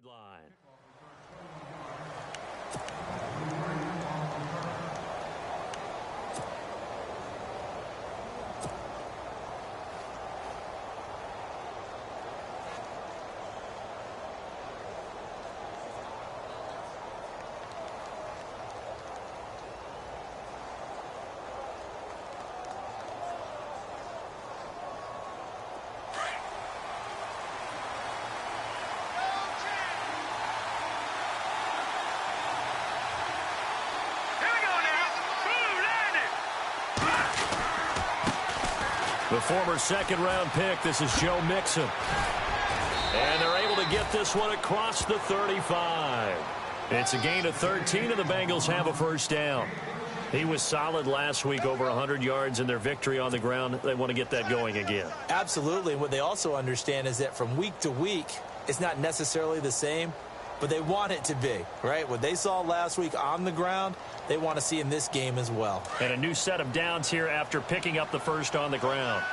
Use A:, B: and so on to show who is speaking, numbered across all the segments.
A: line. The former second-round pick, this is Joe Mixon. And they're able to get this one across the 35. It's a gain of 13, and the Bengals have a first down. He was solid last week, over 100 yards in their victory on the ground. They want to get that going again.
B: Absolutely. What they also understand is that from week to week, it's not necessarily the same, but they want it to be, right? What they saw last week on the ground, they want to see in this game as well.
A: And a new set of downs here after picking up the first on the ground.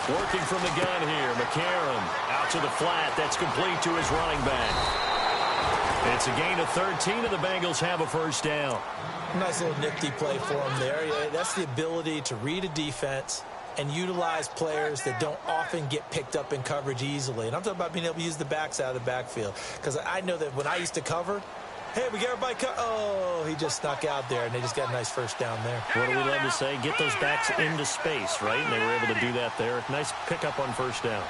A: Working from the gun here, McCarron out to the flat. That's complete to his running back. It's a gain of 13, and the Bengals have a first down.
B: Nice little nifty play for him there. Yeah, that's the ability to read a defense and utilize players that don't often get picked up in coverage easily. And I'm talking about being able to use the backs out of the backfield. Because I know that when I used to cover, hey, we got everybody oh, he just snuck out there, and they just got a nice first down there.
A: What do we love to say? Get those backs into space, right? And they were able to do that there. Nice pickup on first down.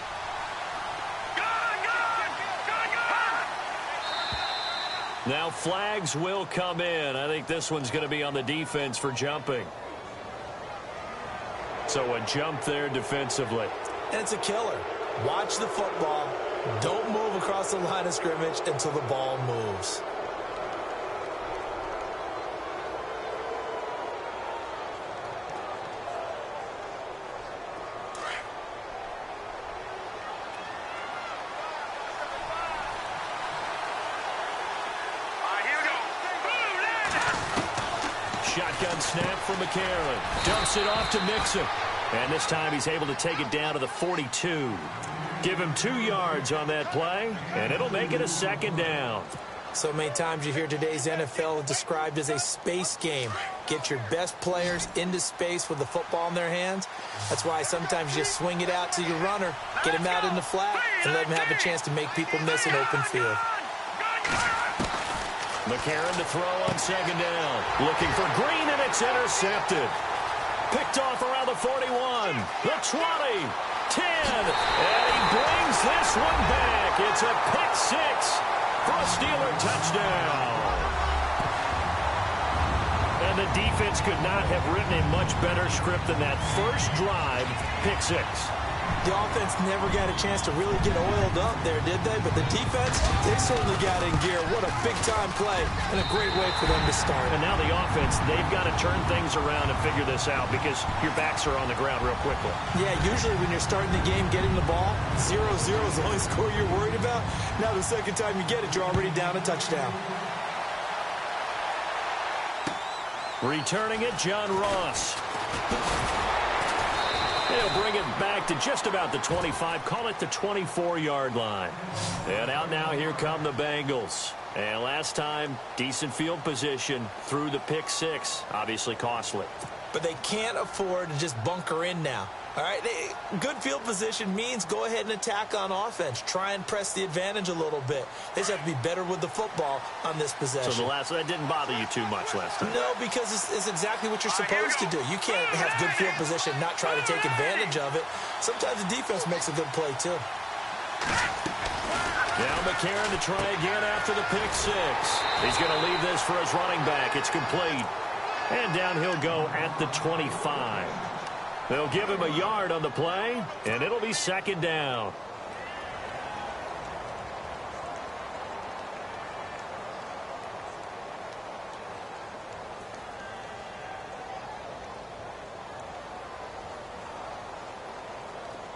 A: Now flags will come in. I think this one's going to be on the defense for jumping. So a jump there defensively.
B: And it's a killer. Watch the football. Don't move across the line of scrimmage until the ball moves.
A: Shotgun snap from McCarron. Dumps it off to Mixon. And this time he's able to take it down to the 42. Give him 2 yards on that play, and it'll make it a second down.
B: So many times you hear today's NFL described as a space game. Get your best players into space with the football in their hands. That's why sometimes you just swing it out to your runner, get him out in the flat, and let him have a chance to make people miss an open field.
A: McCarron to throw on second down. Looking for Green, and it's intercepted. Picked off around the 41, the 20, 10, and he brings this one back. It's a pick six for a Steeler touchdown. And the defense could not have written a much better script than that first drive, pick six.
B: The offense never got a chance to really get oiled up there, did they? But the defense, they certainly got in gear. What a big-time play and a great way for them to start.
A: And now the offense, they've got to turn things around and figure this out because your backs are on the ground real quickly.
B: Yeah, usually when you're starting the game, getting the ball, 0-0 is the only score you're worried about. Now the second time you get it, you're already down a touchdown.
A: Returning it, John Ross. They'll bring it back to just about the 25. Call it the 24-yard line. And out now, here come the Bengals. And last time, decent field position through the pick six. Obviously costly.
B: But they can't afford to just bunker in now. All right, good field position means go ahead and attack on offense. Try and press the advantage a little bit. They just have to be better with the football on this possession.
A: So that didn't bother you too much last time?
B: No, because it's exactly what you're supposed to do. You can't have good field position and not try to take advantage of it. Sometimes the defense makes a good play, too.
A: Now McCarron to try again after the pick six. He's going to leave this for his running back. It's complete. And down he'll go at the 25. They'll give him a yard on the play, and it'll be second down.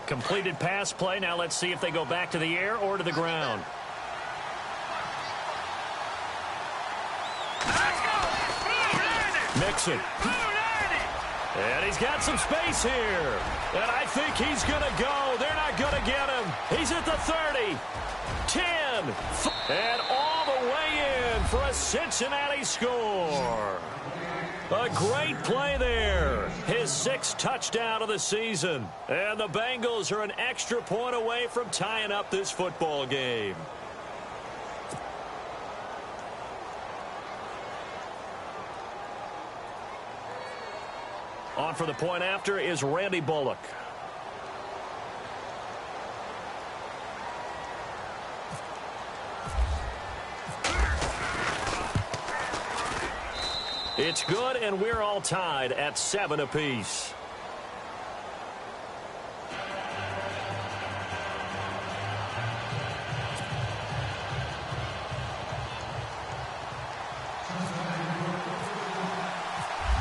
A: Completed pass play. Now let's see if they go back to the air or to the ground. Mixon. And he's got some space here. And I think he's going to go. They're not going to get him. He's at the 30. 10. And all the way in for a Cincinnati score. A great play there. His 6th touchdown of the season. And the Bengals are an extra point away from tying up this football game. On for the point after is Randy Bullock. It's good, and we're all tied at 7 apiece.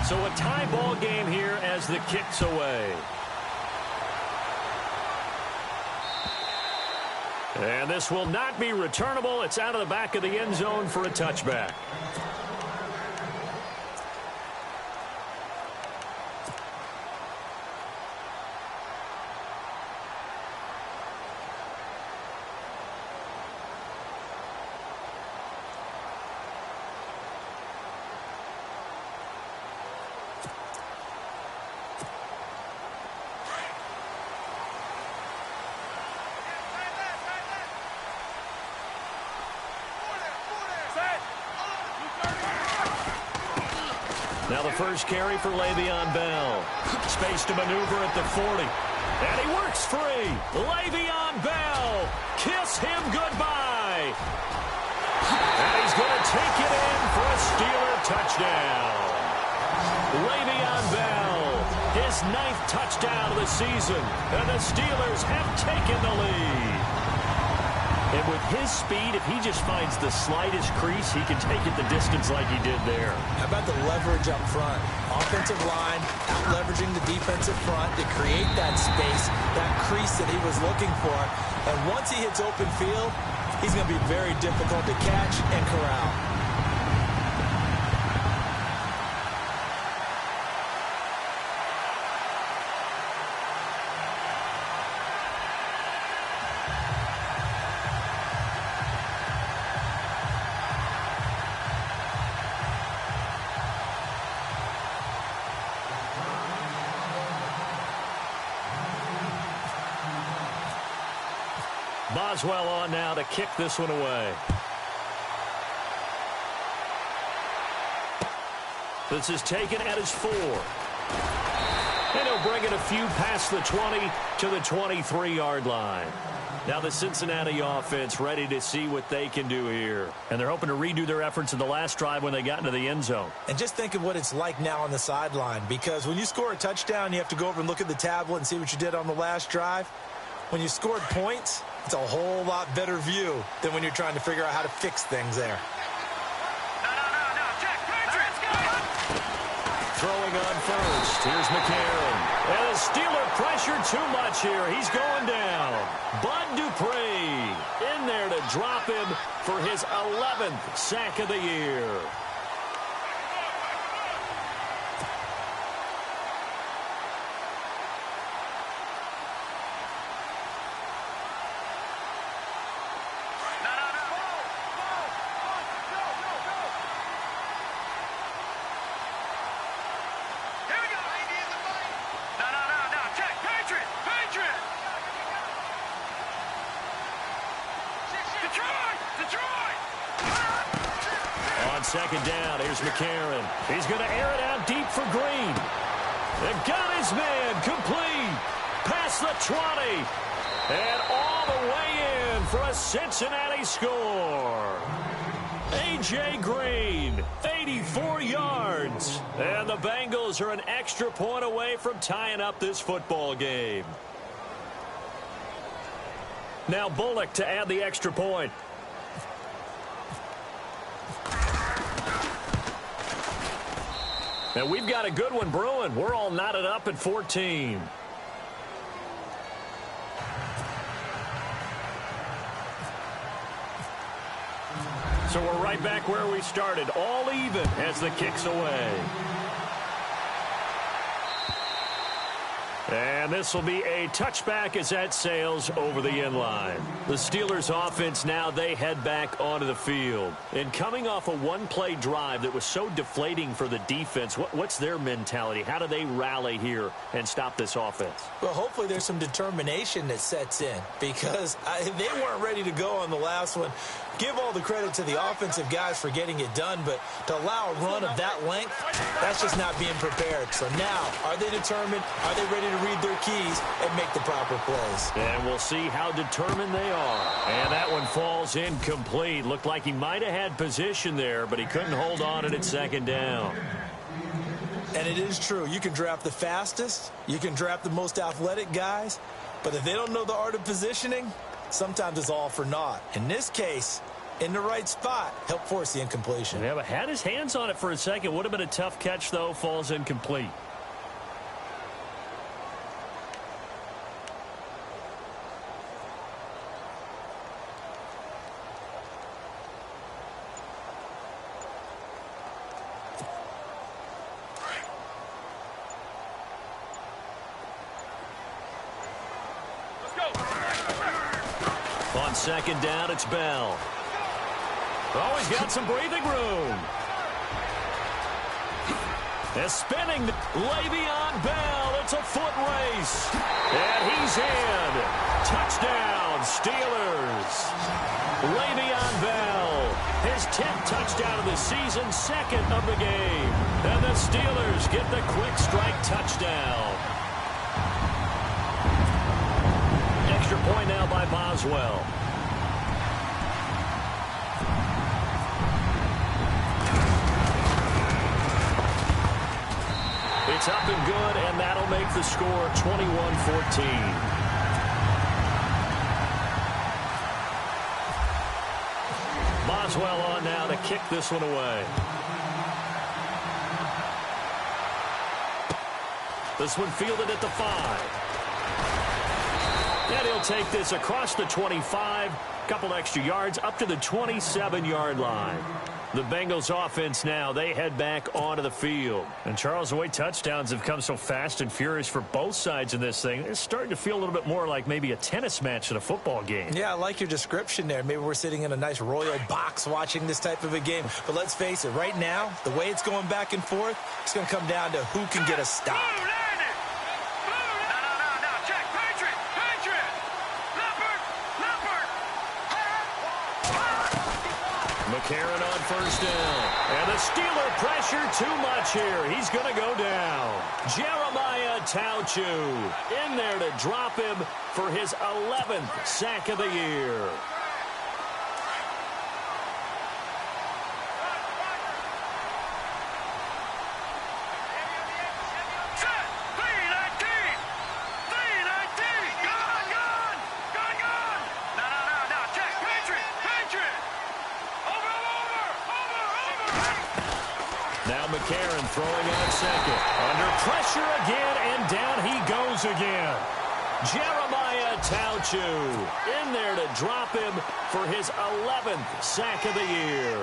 A: So a tie ball game here as the kick's away. And this will not be returnable. It's out of the back of the end zone for a touchback. Now the first carry for Le'Veon Bell. Space to maneuver at the 40. And he works free. Le'Veon Bell. Kiss him goodbye. And he's going to take it in for a Steeler touchdown. Le'Veon Bell, his 9th touchdown of the season. And the Steelers have taken the lead. And with his speed, if he just finds the slightest crease, he can take it the distance like he did there.
B: How about the leverage up front? Offensive line out-leveraging the defensive front to create that space, that crease that he was looking for. And once he hits open field, he's going to be very difficult to catch and corral.
A: Boswell on now to kick this one away. This is taken at his 4. And he'll bring it a few past the 20 to the 23-yard line. Now the Cincinnati offense ready to see what they can do here. And they're hoping to redo their efforts in the last drive when they got into the end zone. And
B: just think of what it's like now on the sideline, because when you score a touchdown, you have to go over and look at the tablet and see what you did on the last drive. When you scored points, it's a whole lot better view than when you're trying to figure out how to fix things there.
A: Throwing on first. Here's McCarron. And the Steeler pressure too much here. He's going down. Bud Dupree in there to drop him for his 11th sack of the year. Second down, here's McCarron. He's going to air it out deep for Green. They got his man complete. Past the 20. And all the way in for a Cincinnati score. A.J. Green, 84 yards. And the Bengals are an extra point away from tying up this football game. Now Bullock to add the extra point. And we've got a good one brewing. We're all knotted up at 14. So we're right back where we started, all even as the kick's away. And this will be a touchback as that sails over the end line. The Steelers offense now, they head back onto the field. And coming off a one-play drive that was so deflating for the defense, what's their mentality? How do they rally here and stop this offense?
B: Well, hopefully there's some determination that sets in because they weren't ready to go on the last one. Give all the credit to the offensive guys for getting it done, but to allow a run of that length, that's just not being prepared. So now, are they determined? Are they ready to read their keys and make the proper plays?
A: And we'll see how determined they are. And that one falls incomplete. Looked like he might have had position there, but he couldn't hold on at second down.
B: And it is true. You can draft the fastest. You can draft the most athletic guys. But if they don't know the art of positioning, sometimes it's all for naught. In this case, in the right spot, help force the incompletion.
A: Yeah, but had his hands on it for a second. Would have been a tough catch, though. Falls incomplete. On second down, it's Bell. Oh, he's got some breathing room. And spinning, Le'Veon Bell. It's a foot race. And he's in. Touchdown, Steelers. Le'Veon Bell, his 10th touchdown of the season, second of the game. And the Steelers get the quick strike touchdown. Extra point now by Boswell. It's up and good, and that'll make the score 21-14. Boswell on now to kick this one away. This one fielded at the 5. And he'll take this across the 25, couple extra yards, up to the 27-yard line. The Bengals offense now, they head back onto the field. And Charles, the way touchdowns have come so fast and furious for both sides in this thing, it's starting to feel a little bit more like maybe a tennis match than a football game.
B: Yeah, I like your description there. Maybe we're sitting in a nice royal box watching this type of a game. But let's face it, right now, the way it's going back and forth, it's going to come down to who can get a stop.
A: McCarron on first down. And the Steeler pressure too much here. He's going to go down. Jeremiah Tauchu in there to drop him for his 11th sack of the year. McCarron throwing on second. Under pressure again, and down he goes again. Jeremiah Tauchu in there to drop him for his 11th sack of the year.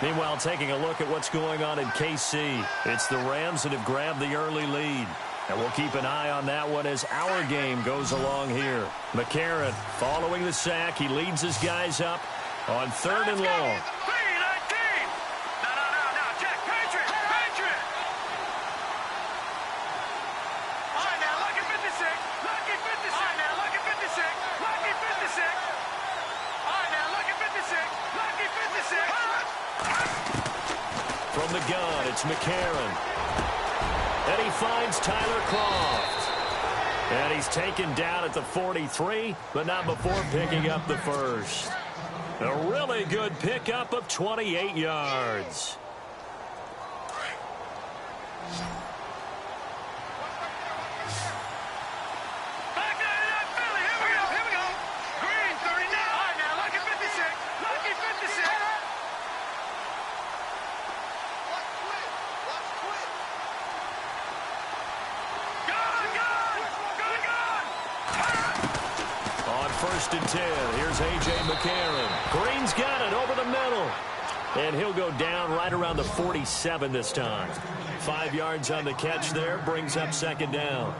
A: Meanwhile, taking a look at what's going on in KC. It's the Rams that have grabbed the early lead. And we'll keep an eye on that one as our game goes along here. McCarron following the sack. He leads his guys up on 3rd and long. From the gun, it's McCarron. And he finds Tyler Croft. And he's taken down at the 43, but not before picking up the first. A really good pickup of 28 yards. First and 10. Here's A.J. McCarron. Green's got it over the middle. And he'll go down right around the 47 this time. 5 yards on the catch there. Brings up second down.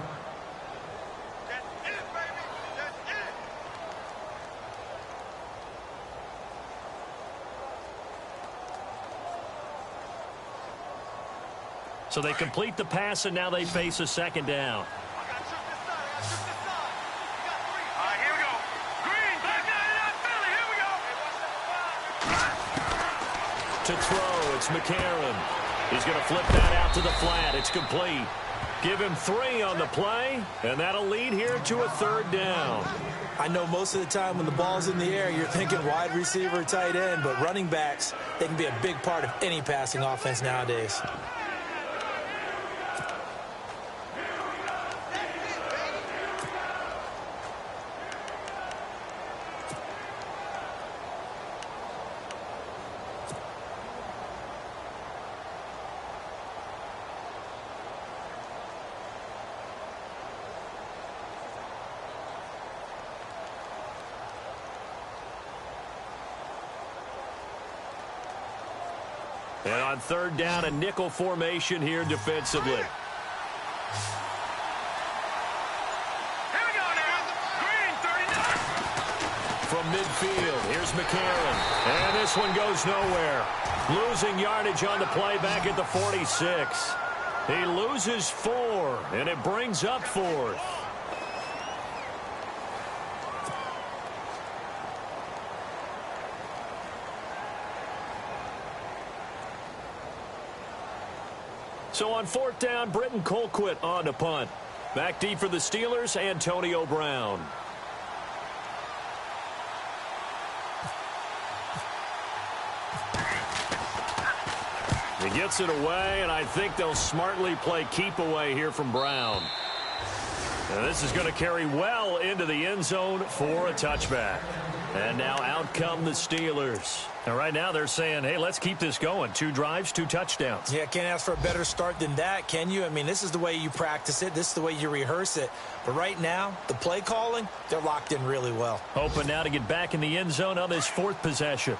A: So they complete the pass, and now they face a second down. To throw, it's McCarron. He's going to flip that out to the flat. It's complete. Give him 3 on the play, and that'll lead here to a third down.
B: I know most of the time when the ball's in the air, you're thinking wide receiver, tight end, but running backs, they can be a big part of any passing offense nowadays.
A: And on third down, a nickel formation here defensively.
C: Here we go now. Green, 39.
A: From midfield, here's McCarron. And this one goes nowhere. Losing yardage on the play back at the 46. He loses 4, and it brings up 4th. So on fourth down, Britton Colquitt on to punt. Back deep for the Steelers, Antonio Brown. He gets it away, and I think they'll smartly play keep away here from Brown. And this is going to carry well into the end zone for a touchback. And now out come the Steelers. And right now they're saying, hey, let's keep this going. 2 drives, 2 touchdowns.
B: Yeah, can't ask for a better start than that, can you? I mean, this is the way you practice it. This is the way you rehearse it. But right now, the play calling, they're locked in really well.
A: Hoping now to get back in the end zone on this 4th possession.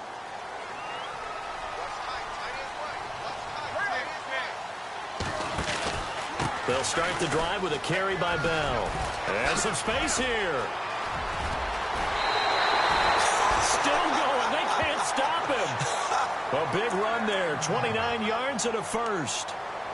A: They'll start the drive with a carry by Bell. And some space here. Still going. They can't stop him. A big run there. 29 yards and a first.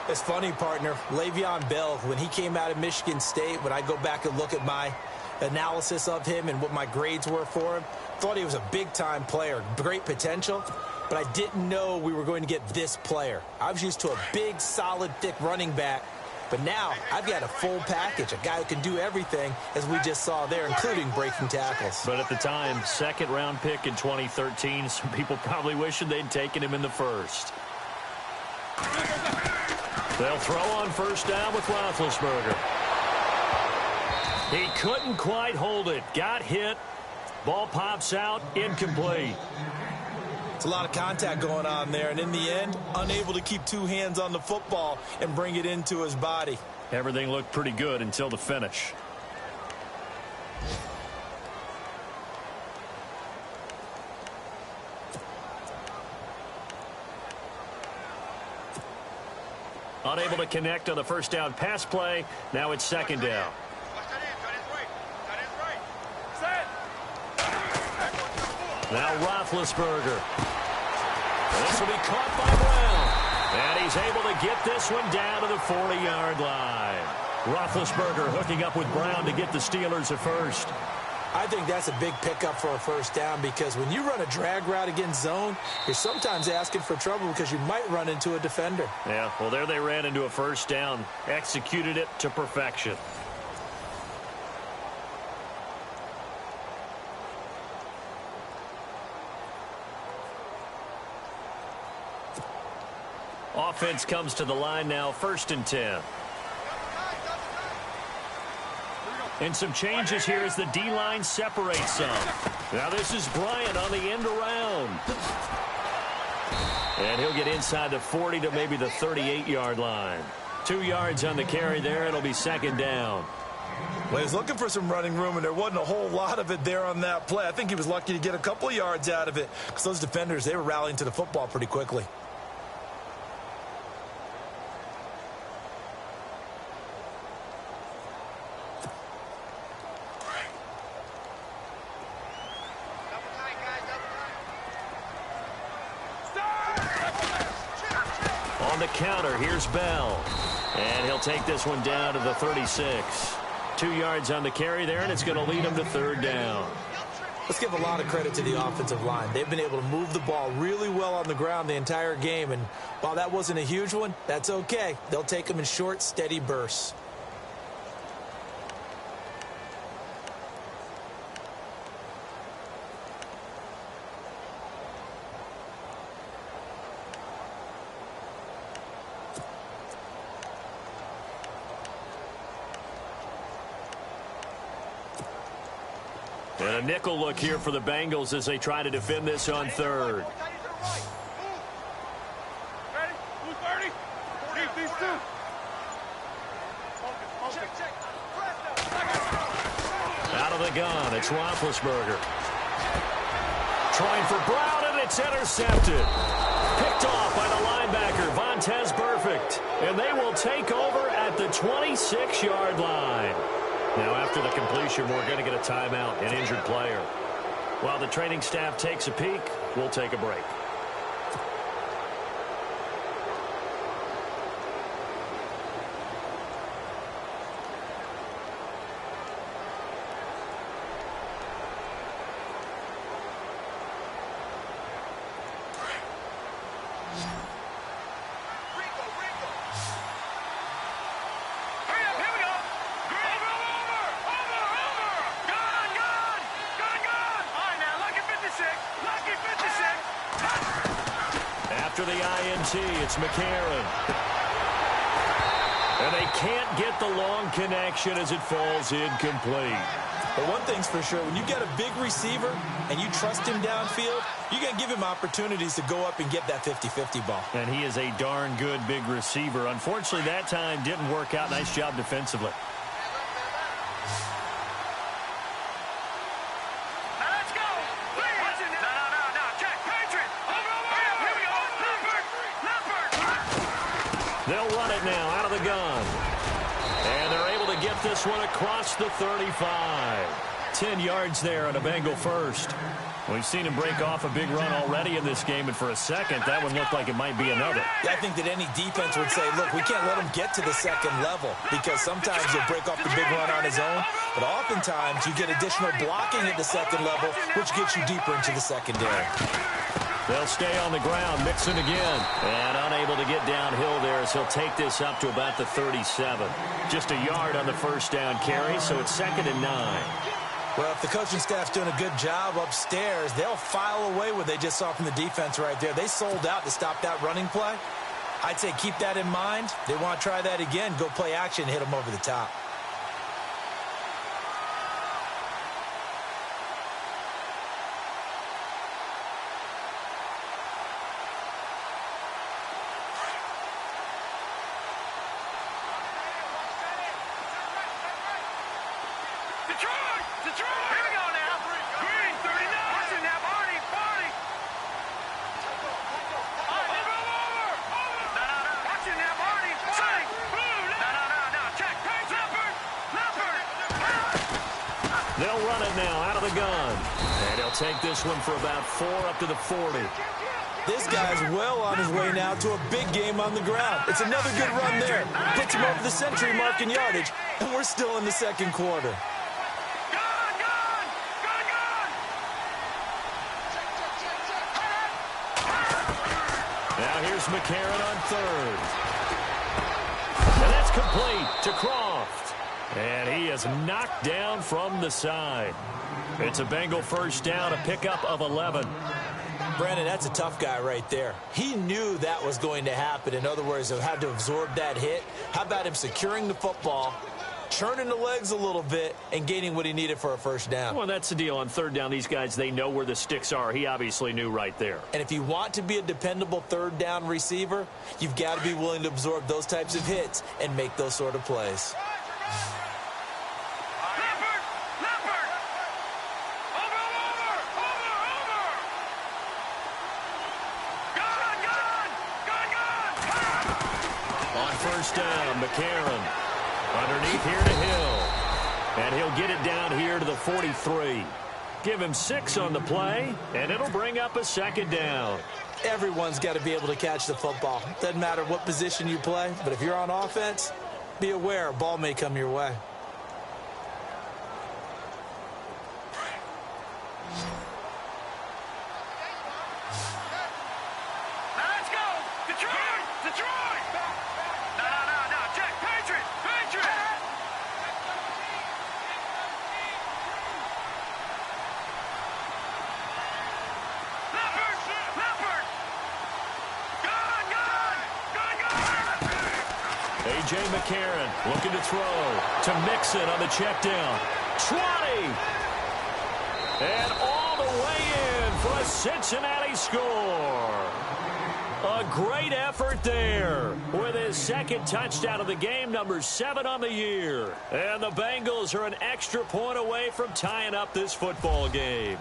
B: It's funny, partner. Le'Veon Bell, when he came out of Michigan State, when I go back and look at my analysis of him and what my grades were for him, thought he was a big-time player, great potential, but I didn't know we were going to get this player. I was used to a big, solid, thick running back. But now I've got a full package, a guy who can do everything, as we just saw there, including breaking tackles.
A: But at the time, second-round pick in 2013, some people probably wishing they'd taken him in the first. They'll throw on first down with Roethlisberger. He couldn't quite hold it. Got hit. Ball pops out. Incomplete.
B: It's a lot of contact going on there, and in the end, unable to keep 2 hands on the football and bring it into his body.
A: Everything looked pretty good until the finish. Unable to connect on the first down pass play. Now it's second down. Now Roethlisberger. This will be caught by Brown. And he's able to get this one down to the 40-yard line. Roethlisberger hooking up with Brown to get the Steelers a first.
B: I think that's a big pickup for a first down, because when you run a drag route against zone, you're sometimes asking for trouble because you might run into a defender.
A: Yeah, well, there they ran into a first down. Executed it to perfection. Offense comes to the line now, 1st and 10. And some changes here as the D-line separates some. Now this is Bryant on the end around. And he'll get inside the 40 to maybe the 38-yard line. 2 yards on the carry there. It'll be second down.
B: Well, he was looking for some running room, and there wasn't a whole lot of it there on that play. I think he was lucky to get a couple of yards out of it, because those defenders, they were rallying to the football pretty quickly.
A: On the counter. Here's Bell. And he'll take this one down to the 36. 2 yards on the carry there, and it's going to lead him to third down.
B: Let's give a lot of credit to the offensive line. They've been able to move the ball really well on the ground the entire game, and while that wasn't a huge one, that's okay. They'll take them in short, steady bursts.
A: And a nickel look here for the Bengals as they try to defend this on third.
C: Ready? 230. Keep these two.
A: Out of the gun, it's Roethlisberger. Trying for Brown, and it's intercepted. Picked off by the linebacker, Vontaze Burfict. And they will take over at the 26-yard line. Now, after the completion, we're going to get a timeout, an injured player. While the training staff takes a peek, we'll take a break. After the INT, it's McCarron. And they can't get the long connection as it falls incomplete.
B: But one thing's for sure, when you get a big receiver and you trust him downfield, you're going to give him opportunities to go up and get that 50-50 ball.
A: And he is a darn good big receiver. Unfortunately, that time didn't work out. Nice job defensively. They'll run it now out of the gun. And they're able to get this one across the 35. 10 yards there on a Bengal first. We've seen him break off a big run already in this game, and for a second, that one looked like it might be another.
B: Yeah, I think that any defense would say, look, we can't let him get to the second level, because sometimes he'll break off the big run on his own, but oftentimes you get additional blocking at the second level, which gets you deeper into the secondary.
A: They'll stay on the ground, Mixon again, and unable to get downhill there as he'll take this up to about the 37. Just a yard on the first down carry, so it's 2nd and 9.
B: Well, if the coaching staff's doing a good job upstairs, they'll file away what they just saw from the defense right there. They sold out to stop that running play. I'd say keep that in mind. They want to try that again, go play action, hit them over the top.
A: They'll run it now out of the gun. And he'll take this one for about 4 up to the 40.
B: This guy's well on his way now to a big game on the ground. It's another good run there. Puts him over the century mark in yardage, and we're still in the second quarter.
A: Now here's McCarron on third. And that's complete to Croft. And he is knocked down from the side. It's a Bengal first down, a pickup of 11.
B: Brandon, that's a tough guy right there. He knew that was going to happen. In other words, he'll have to absorb that hit. How about him securing the football, churning the legs a little bit, and gaining what he needed for a first down?
A: Well, that's the deal. On third down, these guys, they know where the sticks are. He obviously knew right there.
B: And if you want to be a dependable third down receiver, you've got to be willing to absorb those types of hits and make those sort of plays.
A: First down, McCarron. Underneath here to Hill. And he'll get it down here to the 43. Give him 6 on the play, and it'll bring up a second down.
B: Everyone's got to be able to catch the football. Doesn't matter what position you play, but if you're on offense, be aware a ball may come your way.
C: Let's go! Detroit! Detroit! No, Jack, Patriot! Leopard!
A: A.J. McCarron looking to throw to Mixon on the check down. 20! And all the way in for a Cincinnati score. A great effort there with his second touchdown of the game, number 7 on the year. And the Bengals are an extra point away from tying up this football game.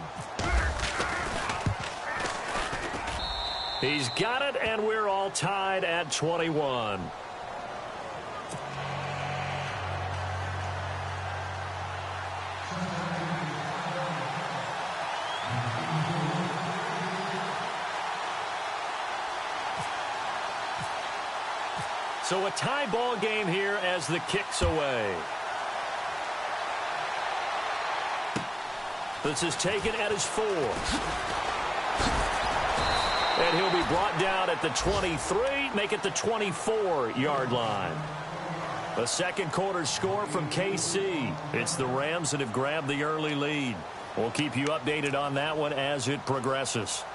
A: He's got it, and we're all tied at 21. So a tie ball game here as the kick's away. This is taken at his 4. And he'll be brought down at the 23, make it the 24-yard line. A second quarter score from KC. It's the Rams that have grabbed the early lead. We'll keep you updated on that one as it progresses.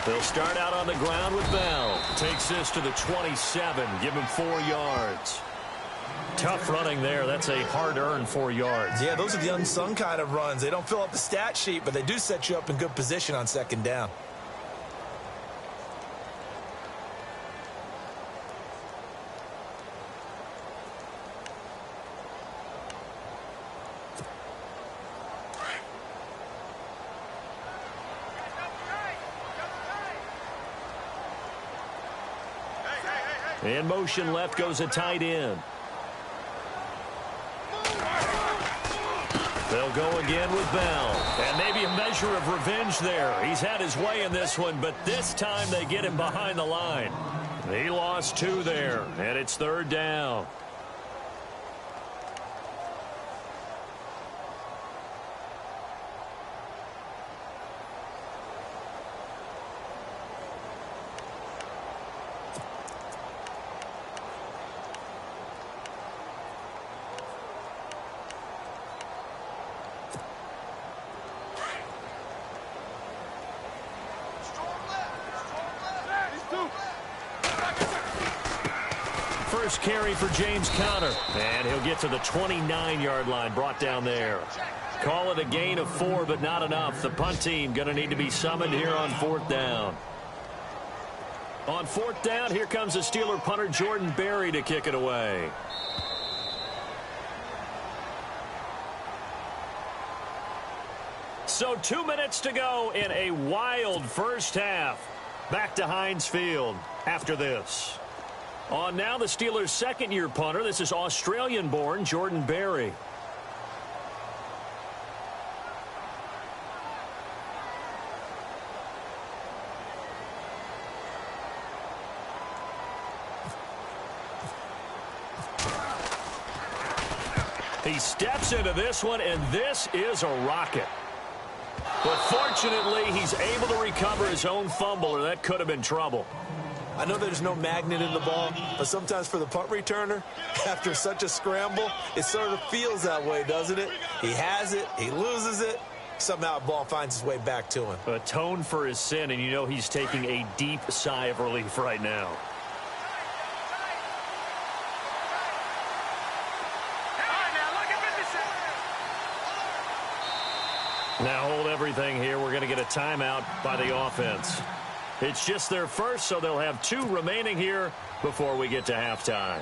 A: They'll start out on the ground with Bell. Takes this to the 27. Give him 4 yards. Tough running there. That's a hard-earned 4 yards.
B: Yeah, those are the unsung kind of runs. They don't fill up the stat sheet, but they do set you up in good position on second down.
A: In motion left goes a tight end. They'll go again with Bell. And maybe a measure of revenge there. He's had his way in this one, but this time they get him behind the line. He lost 2 there, and it's 3rd down. First carry for James Conner. And he'll get to the 29-yard line, brought down there. Call it a gain of 4, but not enough. The punt team going to need to be summoned here on 4th down. On 4th down, here comes the Steeler punter Jordan Berry to kick it away. So 2 minutes to go in a wild first half. Back to Heinz Field after this. On now the Steelers' second-year punter. This is Australian-born Jordan Berry. He steps into this one, and this is a rocket. But fortunately, he's able to recover his own fumble, or that could have been trouble.
B: I know there's no magnet in the ball, but sometimes for the punt returner, after such a scramble, it sort of feels that way, doesn't it? He has it, he loses it, somehow the ball finds its way back to him.
A: Atone for his sin, and you know he's taking a deep sigh of relief right now. Now hold everything here. We're going to get a timeout by the offense. It's just their first, so they'll have 2 remaining here before we get to halftime.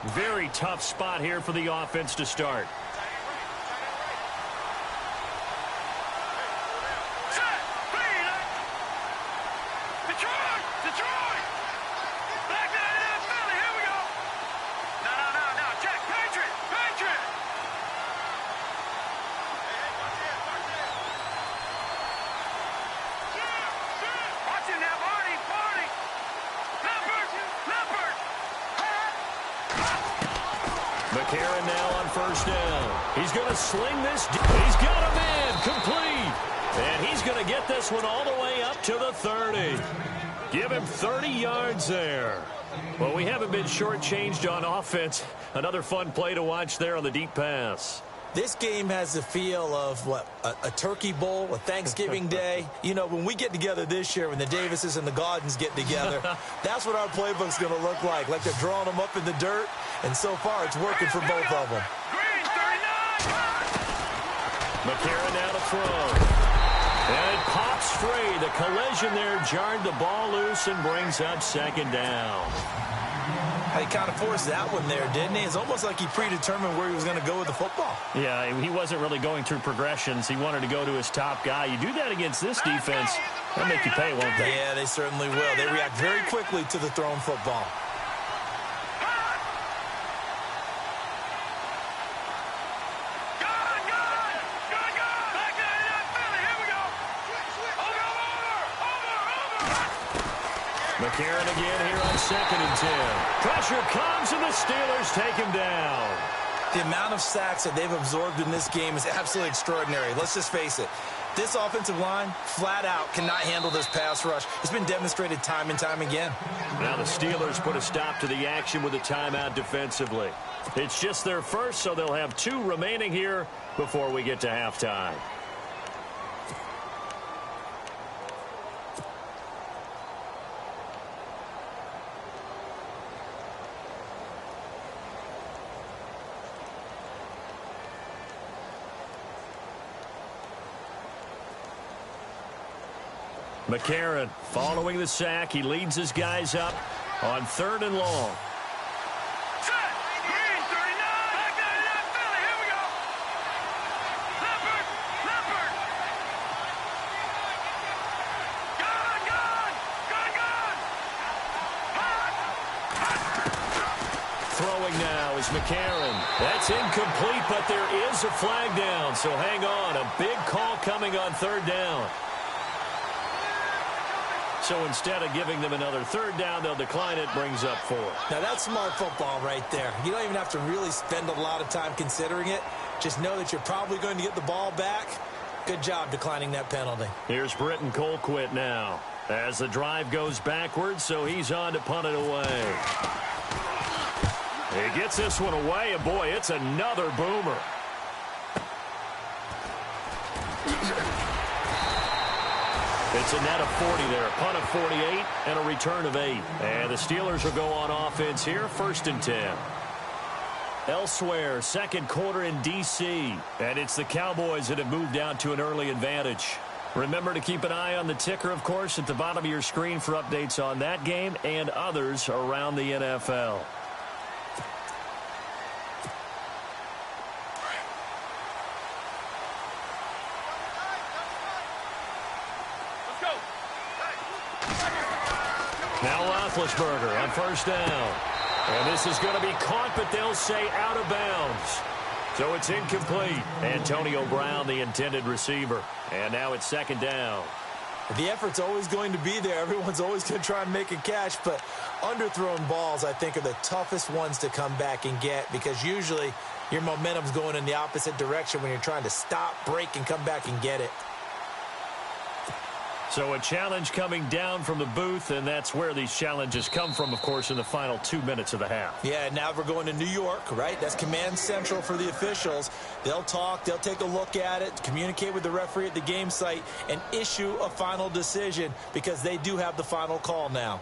A: Very tough spot here for the offense to start. McCarron now on first down. He's going to sling this. He's got a man complete. And he's going to get this one all the way up to the 30. Give him 30 yards there. Well, we haven't been shortchanged on offense. Another fun play to watch there on the deep pass.
B: This game has the feel of, what, a turkey bowl, a Thanksgiving day. You know, when we get together this year, when the Davises and the Gaudens get together, that's what our playbook's going to look like. Like they're drawing them up in the dirt, and so far it's working for both of them.
A: McCarron now to throw. And it pops free. The collision there jarred the ball loose and brings up second down.
B: He kind of forced that one there, didn't he? It's almost like he predetermined where he was going to go with the football.
A: Yeah, he wasn't really going through progressions. He wanted to go to his top guy. You do that against this defense, they'll make you pay, won't they?
B: Yeah, they certainly will. They react very quickly to the thrown football.
A: McCarron again here on 2nd and 10. Pressure comes, and the Steelers take him down.
B: The amount of sacks that they've absorbed in this game is absolutely extraordinary. Let's just face it. This offensive line, flat out, cannot handle this pass rush. It's been demonstrated time and time again.
A: Now the Steelers put a stop to the action with a timeout defensively. It's just their first, so they'll have 2 remaining here before we get to halftime. McCarron following the sack. He leads his guys up on 3rd and long. Throwing now is McCarron. That's incomplete, but there is a flag down, so hang on. A big call coming on 3rd down. So instead of giving them another 3rd down, they'll decline it, brings up 4.
B: Now, that's smart football right there. You don't even have to really spend a lot of time considering it. Just know that you're probably going to get the ball back. Good job declining that penalty.
A: Here's Britton Colquitt now as the drive goes backwards, so he's on to punt it away. He gets this one away, and boy, it's another boomer. It's a net of 40 there, a punt of 48 and a return of 8. And the Steelers will go on offense here, 1st and 10. Elsewhere, 2nd quarter in D.C. And it's the Cowboys that have moved out to an early advantage. Remember to keep an eye on the ticker, of course, at the bottom of your screen for updates on that game and others around the NFL. Now Roethlisberger on 1st down. And this is going to be caught, but they'll say out of bounds. So it's incomplete. Antonio Brown, the intended receiver. And now it's 2nd down.
B: The effort's always going to be there. Everyone's always going to try and make a catch, but underthrown balls, I think, are the toughest ones to come back and get because usually your momentum's going in the opposite direction when you're trying to stop, break, and come back and get it.
A: So a challenge coming down from the booth, and that's where these challenges come from, of course, in the final 2 minutes of the half.
B: Yeah, now we're going to New York, right? That's command central for the officials. They'll talk, they'll take a look at it, communicate with the referee at the game site, and issue a final decision because they do have the final call now.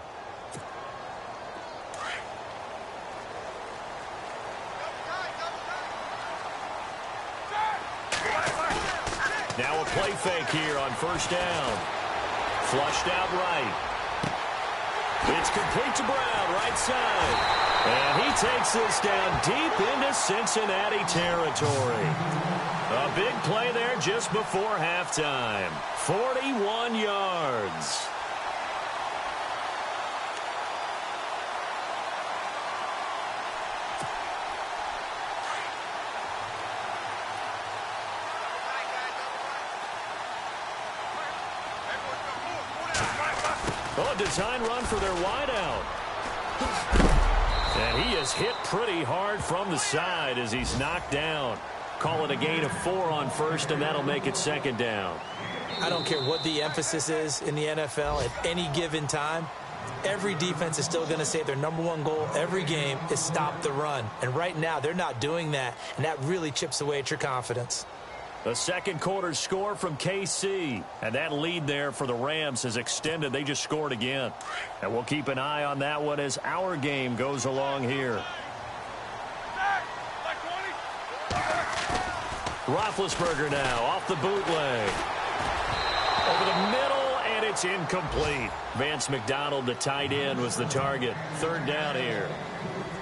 A: Now a play fake here on 1st down. Flushed out right. It's complete to Brown, right side. And he takes this down deep into Cincinnati territory. A big play there just before halftime. 41 yards. Oh, design run for their wideout. And he is hit pretty hard from the side as he's knocked down. Call it a gain of 4 on first, and that'll make it second down.
B: I don't care what the emphasis is in the NFL at any given time. Every defense is still going to say their #1 goal every game is stop the run. And right now, they're not doing that, and that really chips away at your confidence.
A: The second quarter score from KC, and that lead there for the Rams has extended. They just scored again. And we'll keep an eye on that one as our game goes along here. Roethlisberger now off the bootleg. Over the middle, and it's incomplete. Vance McDonald, the tight end, was the target. Third down here.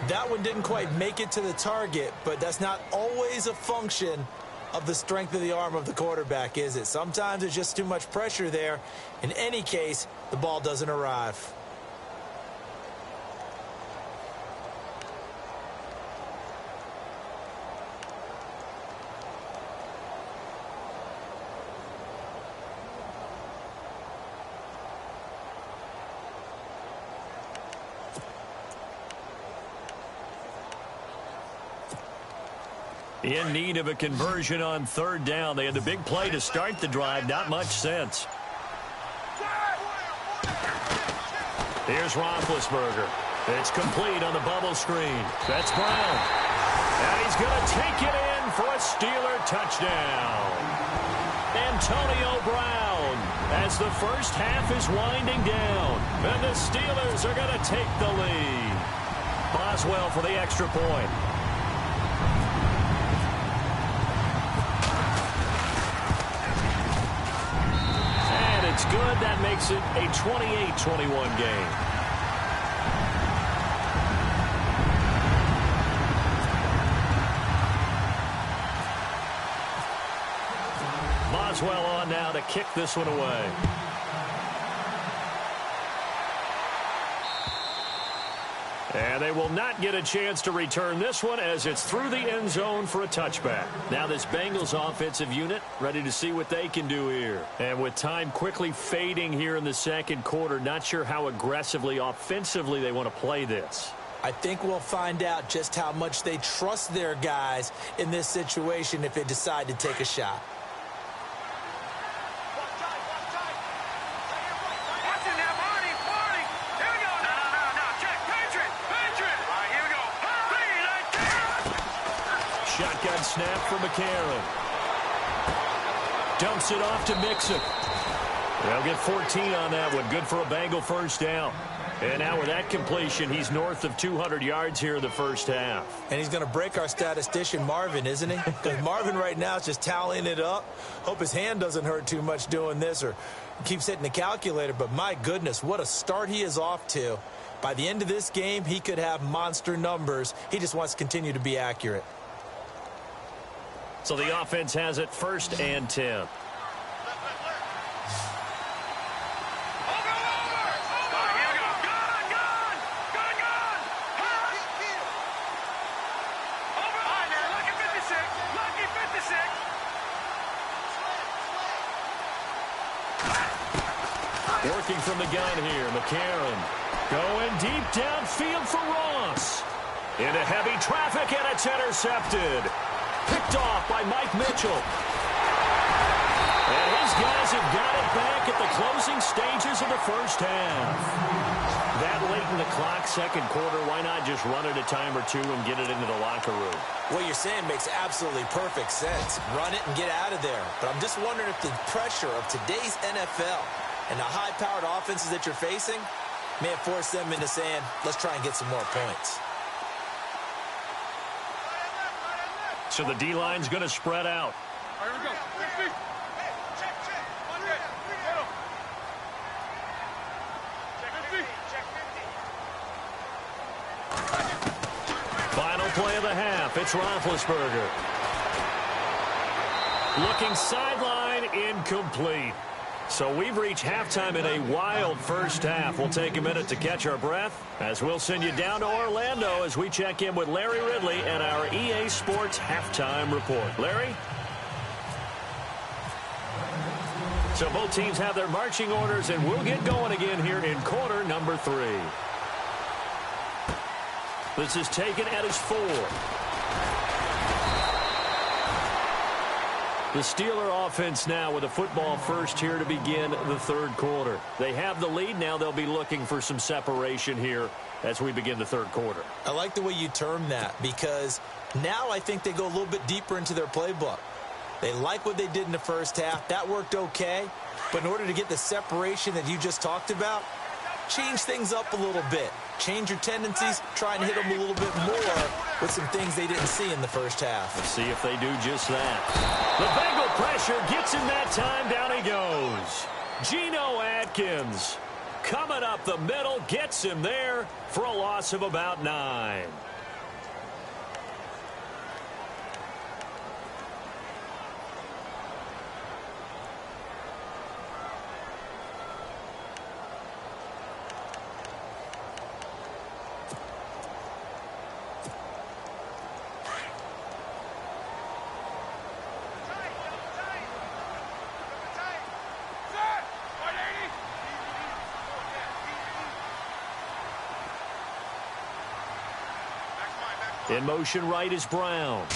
B: That one didn't quite make it to the target, but that's not always a function of the strength of the arm of the quarterback, is it? Sometimes there's just too much pressure there. In any case, the ball doesn't arrive.
A: In need of a conversion on third down. They had the big play to start the drive. Not much sense. Here's Roethlisberger. It's complete on the bubble screen. That's Brown. And he's going to take it in for a Steeler touchdown. Antonio Brown as the first half is winding down. And the Steelers are going to take the lead. Boswell for the extra point. It's good. That makes it a 28-21 game. Boswell on now to kick this one away. And they will not get a chance to return this one as it's through the end zone for a touchback. Now this Bengals offensive unit ready to see what they can do here. And with time quickly fading here in the second quarter, not sure how aggressively, offensively they want to play this.
B: I think we'll find out just how much they trust their guys in this situation if they decide to take a shot.
A: Shotgun snap for McCarron. Dumps it off to Mixon. They'll get 14 on that one. Good for a Bengal first down. And now with that completion, he's north of 200 yards here in the first half.
B: And he's going to break our statistician, Marvin, isn't he? Because Marvin right now is just tallying it up. Hope his hand doesn't hurt too much doing this or keeps hitting the calculator. But my goodness, what a start he is off to. By the end of this game, he could have monster numbers. He just wants to continue to be accurate.
A: So the offense has it 1st and 10. Working from the gun here, McCarron going deep downfield for Ross. Into heavy traffic, and it's intercepted. Picked off by Mike Mitchell. And his guys have got it back at the closing stages of the first half. That late in the clock, second quarter, why not just run it a time or two and get it into the locker room?
B: What you're saying makes absolutely perfect sense. Run it and get out of there. But I'm just wondering if the pressure of today's NFL and the high-powered offenses that you're facing may have forced them into saying, let's try and get some more points.
A: So the D-line's going to spread out.
C: All right, here we go. Check.
A: play of the half. It's Roethlisberger. Looking sideline, incomplete. So we've reached halftime in a wild first half. We'll take a minute to catch our breath as we'll send you down to Orlando as we check in with Larry Ridley and our EA Sports Halftime Report. Larry? So both teams have their marching orders, and we'll get going again here in quarter number 3. This is taken at his 4. The Steeler offense now with a football first here to begin the third quarter. They have the lead. Now they'll be looking for some separation here as we begin the third quarter.
B: I like the way you term that, because now I think they go a little bit deeper into their playbook. They like what they did in the first half. That worked okay. But in order to get the separation that you just talked about, change things up a little bit. Change your tendencies. Try and hit them a little bit more with some things they didn't see in the first half.
A: Let's see if they do just that. The Bengal pressure gets him that time. Down he goes. Geno Atkins coming up the middle. Gets him there for a loss of about 9. In motion right is Brown.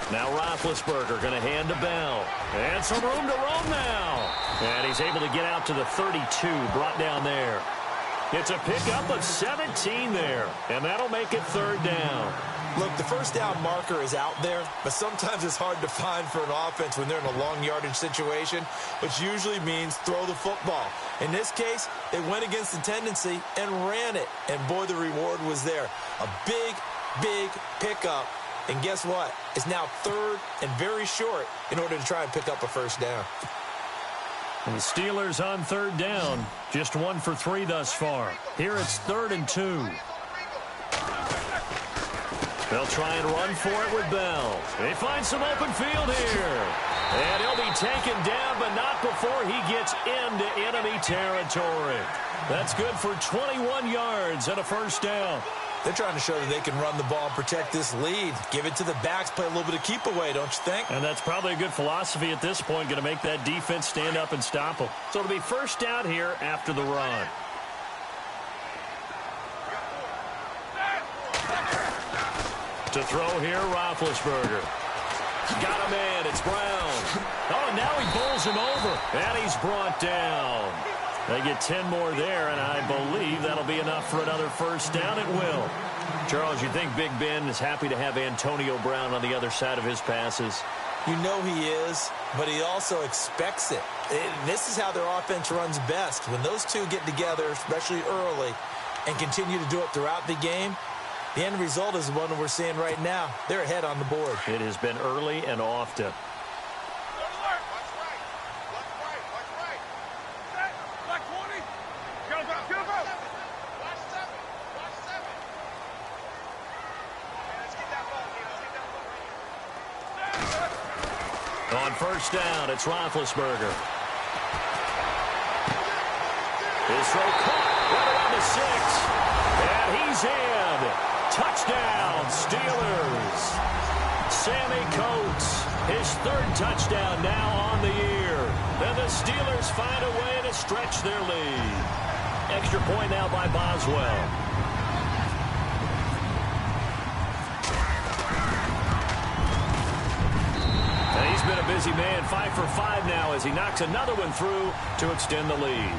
A: Now Roethlisberger going to hand to Bell. And some room to roam now. And he's able to get out to the 32, brought down there. It's a pickup of 17 there. And that'll make it third down.
B: Look, the first down marker is out there, but sometimes it's hard to find for an offense when they're in a long yardage situation, which usually means throw the football. In this case, they went against the tendency and ran it. And boy, the reward was there. A big, big pickup. And guess what? It's now third and very short in order to try and pick up a first down.
A: And the Steelers on third down. Just 1 for 3 thus far. Here it's 3rd and 2. They'll try and run for it with Bell. They find some open field here. And he'll be taken down, but not before he gets into enemy territory. That's good for 21 yards and a first down.
B: They're trying to show that they can run the ball and protect this lead. Give it to the backs, play a little bit of keep away, don't you think?
A: And that's probably a good philosophy at this point, going to make that defense stand up and stop them. So it'll be first down here after the run. To throw here, Roethlisberger. Got a man, it's Brown. Oh, now he bowls him over. And he's brought down. They get 10 more there, and I believe that'll be enough for another first down. It will. Charles, you think Big Ben is happy to have Antonio Brown on the other side of his passes?
B: You know he is, but he also expects it. This is how their offense runs best. When those two get together, especially early, and continue to do it throughout the game, the end result is the one that we're seeing right now. They're ahead on the board.
A: It has been early and often. On first down, it's Roethlisberger. His throw caught right around the 6. And he's in. Touchdown, Steelers. Sammy Coates, his 3rd touchdown now on the year. And the Steelers find a way to stretch their lead. Extra point now by Boswell. And he's been a busy man, 5 for 5 now as he knocks another one through to extend the lead.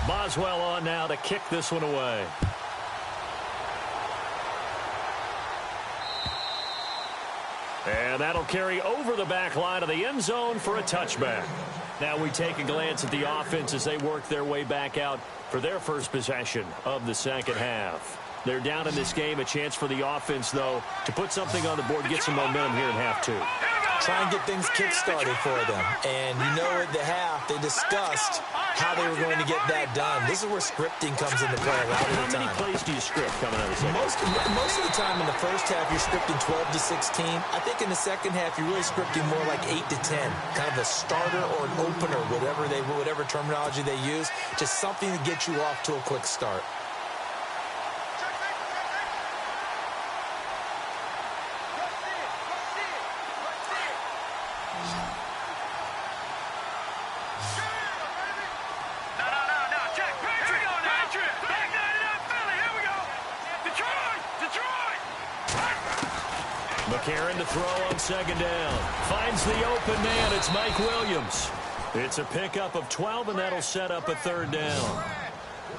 A: Boswell on now to kick this one away. And that'll carry over the back line of the end zone for a touchback. Now we take a glance at the offense as they work their way back out for their first possession of the second half. They're down in this game. A chance for the offense, though, to put something on the board, get some momentum here in half two.
B: Try and get things kick-started for them. And you know at the half, they discussed how they were going to get that done. This is where scripting comes into play a lot of the time.
A: How many plays do you script coming out of the second?
B: Most of the time in the first half, you're scripting 12 to 16. I think in the second half, you're really scripting more like 8 to 10. Kind of a starter or an opener, whatever terminology they use. Just something to get you off to a quick start.
A: McCarron to throw on second down. Finds the open man. It's Mike Williams. It's a pickup of 12, and that'll set up a third down.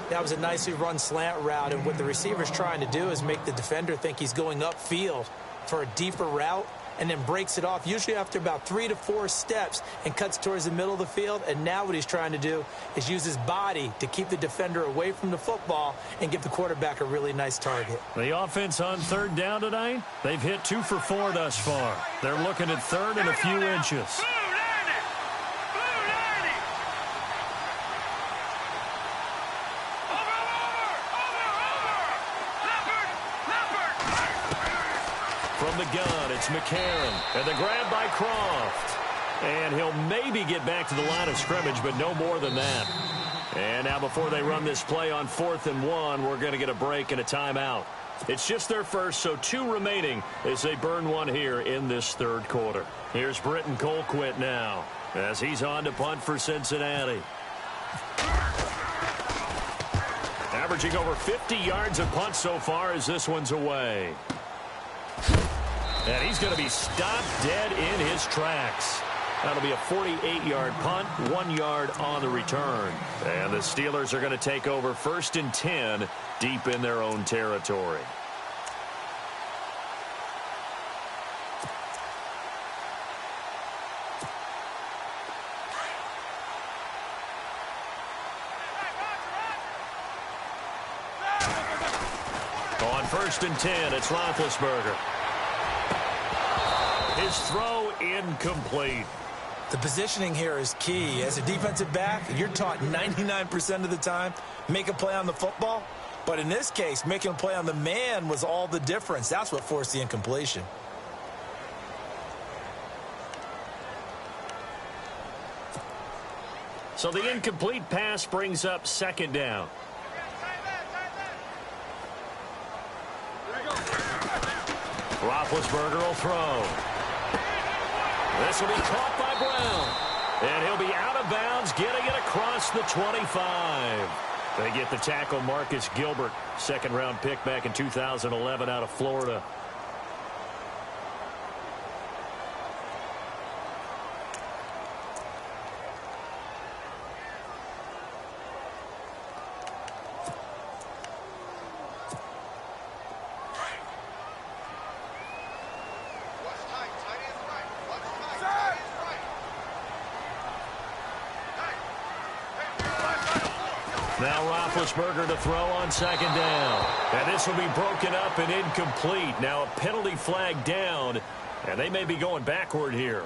B: That was a nicely run slant route, and what the receiver's trying to do is make the defender think he's going upfield for a deeper route, and then breaks it off, usually after about 3 to 4 steps, and cuts towards the middle of the field. And now what he's trying to do is use his body to keep the defender away from the football and give the quarterback a really nice target.
A: The offense on third down tonight, they've hit 2 for 4 thus far. They're looking at third and a few inches. From the gun, it's McCarron, and the grab by Croft. And he'll maybe get back to the line of scrimmage, but no more than that. And now before they run this play on 4th and 1, we're going to get a break and a timeout. It's just their first, so 2 remaining as they burn one here in this third quarter. Here's Britton Colquitt now as he's on to punt for Cincinnati. Averaging over 50 yards a punt so far as this one's away. And he's going to be stopped dead in his tracks. That'll be a 48-yard punt, 1 yard on the return. And the Steelers are going to take over 1st and 10 deep in their own territory. On 1st and 10, it's Roethlisberger. His throw incomplete.
B: The positioning here is key. As a defensive back, you're taught 99% of the time, make a play on the football. But in this case, making a play on the man was all the difference. That's what forced the incompletion.
A: So the incomplete pass brings up 2nd down. Roethlisberger will throw. This will be caught by Brown. And he'll be out of bounds, getting it across the 25. They get the tackle, Marcus Gilbert, 2nd-round pick back in 2011 out of Florida. Now Roethlisberger to throw on 2nd down. And this will be broken up and incomplete. Now a penalty flag down, and they may be going backward here.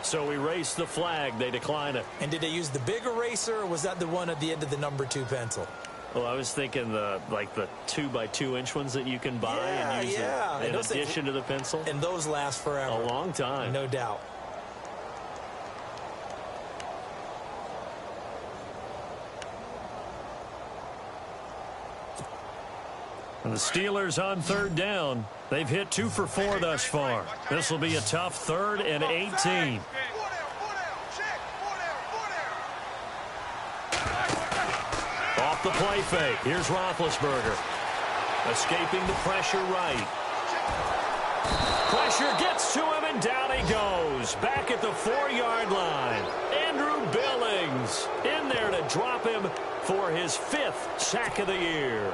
A: So erase the flag. They decline it.
B: And did they use the big eraser, or was that the one at the end of the number 2 pencil?
A: Well, I was thinking the 2-by-2-inch ones that you can buy and use in addition to the pencil.
B: And those last forever.
A: A long time.
B: No doubt.
A: And the Steelers on 3rd down. They've hit 2 for 4 thus far. This will be a tough 3rd and 18. Off the play fake. Here's Roethlisberger. Escaping the pressure right. Pressure gets to him, and down he goes. Back at the 4-yard line. Andrew Billings in there to drop him for his 5th sack of the year.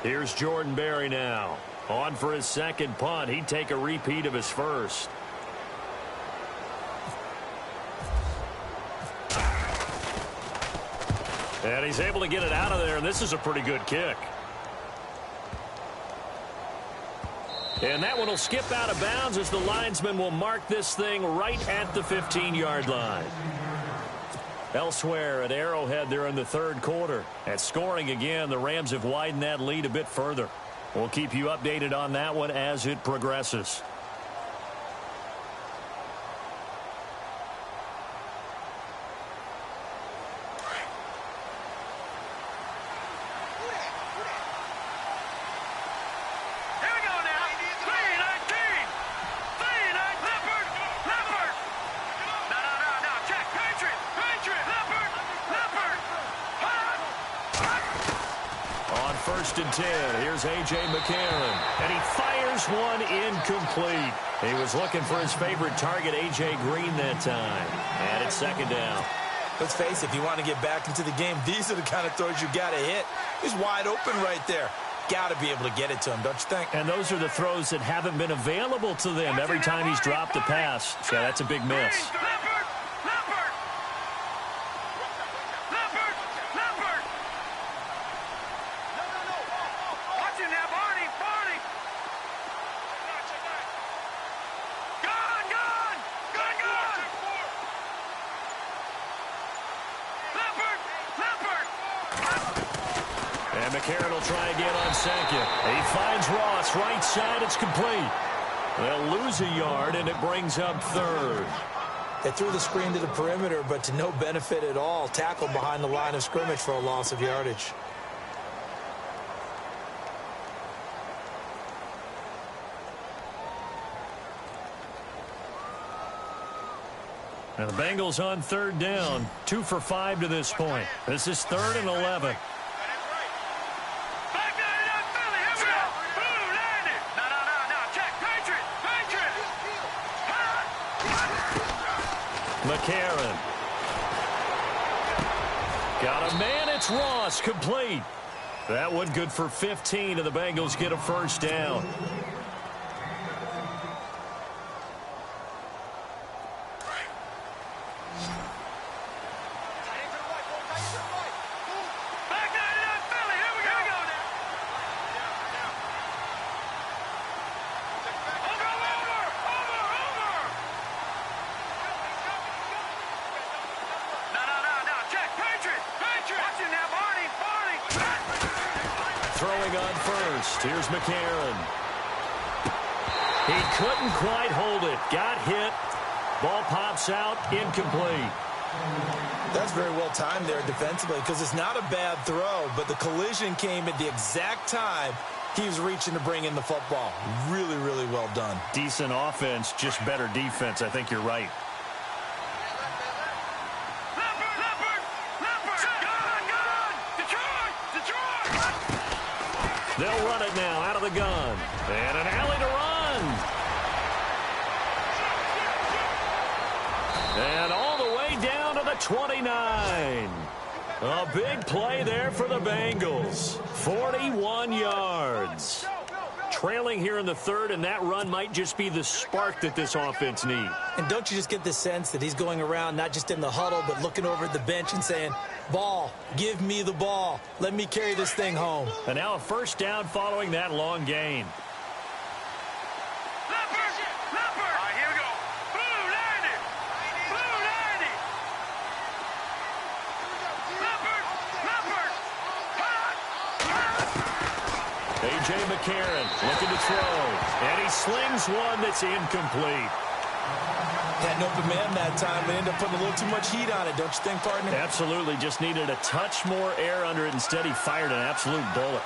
A: Here's Jordan Berry now. On for his second punt. He'd take a repeat of his first. And he's able to get it out of there, and this is a pretty good kick. And that one will skip out of bounds as the linesman will mark this thing right at the 15-yard line. Elsewhere at Arrowhead there in the 3rd quarter. At scoring again, the Rams have widened that lead a bit further. We'll keep you updated on that one as it progresses. First and 10. Here's A.J. McCarron. And he fires one incomplete. He was looking for his favorite target, A.J. Green, that time. And it's 2nd down.
B: Let's face it, if you want to get back into the game, these are the kind of throws you got to hit. He's wide open right there. Got to be able to get it to him, don't you think?
A: And those are the throws that haven't been available to them every time he's dropped a pass. So that's a big miss.
C: McCarron
A: will try again on 2nd. He finds Ross right side. It's complete. They'll lose a yard, and it brings up 3rd.
B: They threw the screen to the perimeter, but to no benefit at all. Tackled behind the line of scrimmage for a loss of yardage.
A: And the Bengals on 3rd down. 2 for 5 to this point. This is 3rd and 11. McCarron. Got a man. It's Ross. Complete. That one good for 15, and the Bengals get a 1st down. Throwing on first. Here's McCarron. He couldn't quite hold it. Got hit. Ball pops out. Incomplete.
B: That's very well timed there defensively because it's not a bad throw, but the collision came at the exact time he was reaching to bring in the football. Really, really well done.
A: Decent offense, just better defense. I think you're right. They'll run it now out of the gun. And an alley to run. And all the way down to the 29. A big play there for the Bengals. 41 yards. Trailing here in the 3rd, and that run might just be the spark that this offense needs.
B: And don't you just get the sense that he's going around not just in the huddle, but looking over at the bench and saying, ball, give me the ball. Let me carry this thing home.
A: And now a 1st down following that long gain. A.J. McCarron looking to throw. And he slings one that's incomplete.
B: Had an open man that time, but ended up putting a little too much heat on it, don't you think, partner?
A: Absolutely. Just needed a touch more air under it. Instead, he fired an absolute bullet.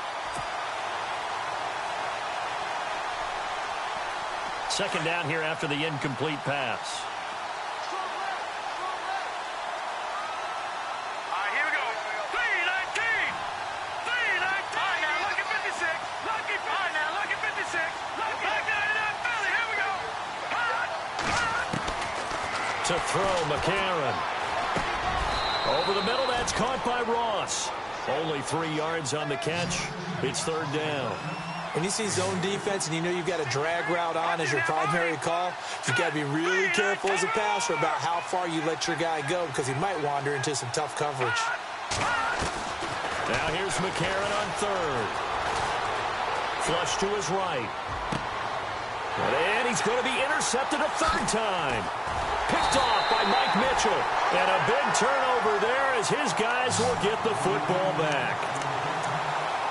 A: 2nd down here after the incomplete pass.
C: Here we go. 3,
A: throw, McCarron. Over the middle, that's caught by Ross. Only 3 yards on the catch. It's third down.
B: When you see zone defense and you know you've got a drag route on as your primary call, you've got to be really careful as a passer about how far you let your guy go because he might wander into some tough coverage.
A: Now here's McCarron on third. Flush to his right. And he's going to be intercepted a third time. Picked off by Mike Mitchell. And a big turnover there as his guys will get the football back.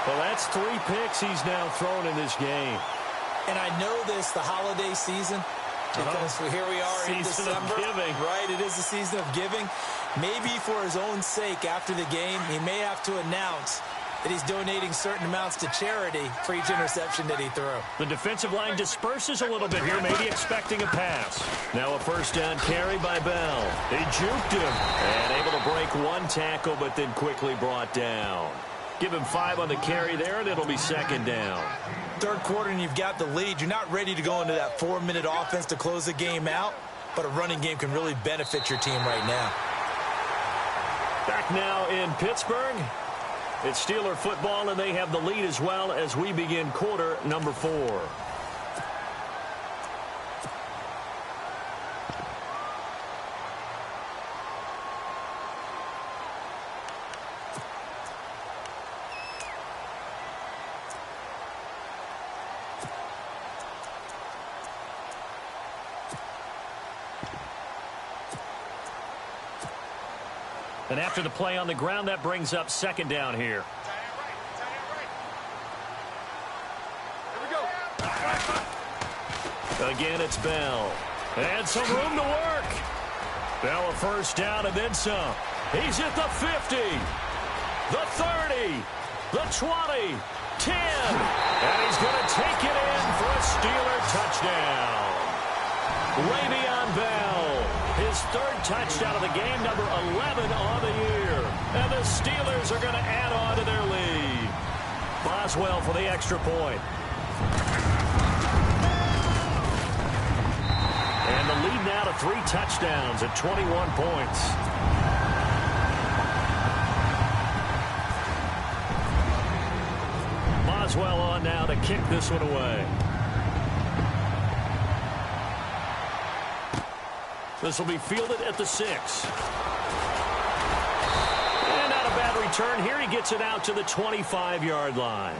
A: Well, that's 3 picks he's now thrown in this game.
B: And I know this, the holiday season, because here we are in December.
A: Season of giving.
B: Right, it is the season of giving. Maybe for his own sake after the game, he may have to announce that he's donating certain amounts to charity for each interception that he threw.
A: The defensive line disperses a little bit here, maybe expecting a pass. Now a first down carry by Bell. He juked him and able to break 1 tackle, but then quickly brought down. Give him 5 on the carry there, and it'll be second down.
B: Third quarter, and you've got the lead. You're not ready to go into that 4-minute offense to close the game out, but a running game can really benefit your team right now.
A: Back now in Pittsburgh. It's Steeler football, and they have the lead as well as we begin quarter number 4. And after the play on the ground, that brings up second down here. Again, it's Bell. And some room to work. Bell a first down and then some. He's at the 50, the 30, the 20, 10. And he's going to take it in for a Steeler touchdown. Le'Veon Bell, his 3rd touchdown of the game, number 11 on the year. And the Steelers are going to add on to their lead. Boswell for the extra point. And the lead now to 3 touchdowns at 21 points. Boswell on now to kick this one away. This will be fielded at the 6. And not a bad return here. He gets it out to the 25-yard line.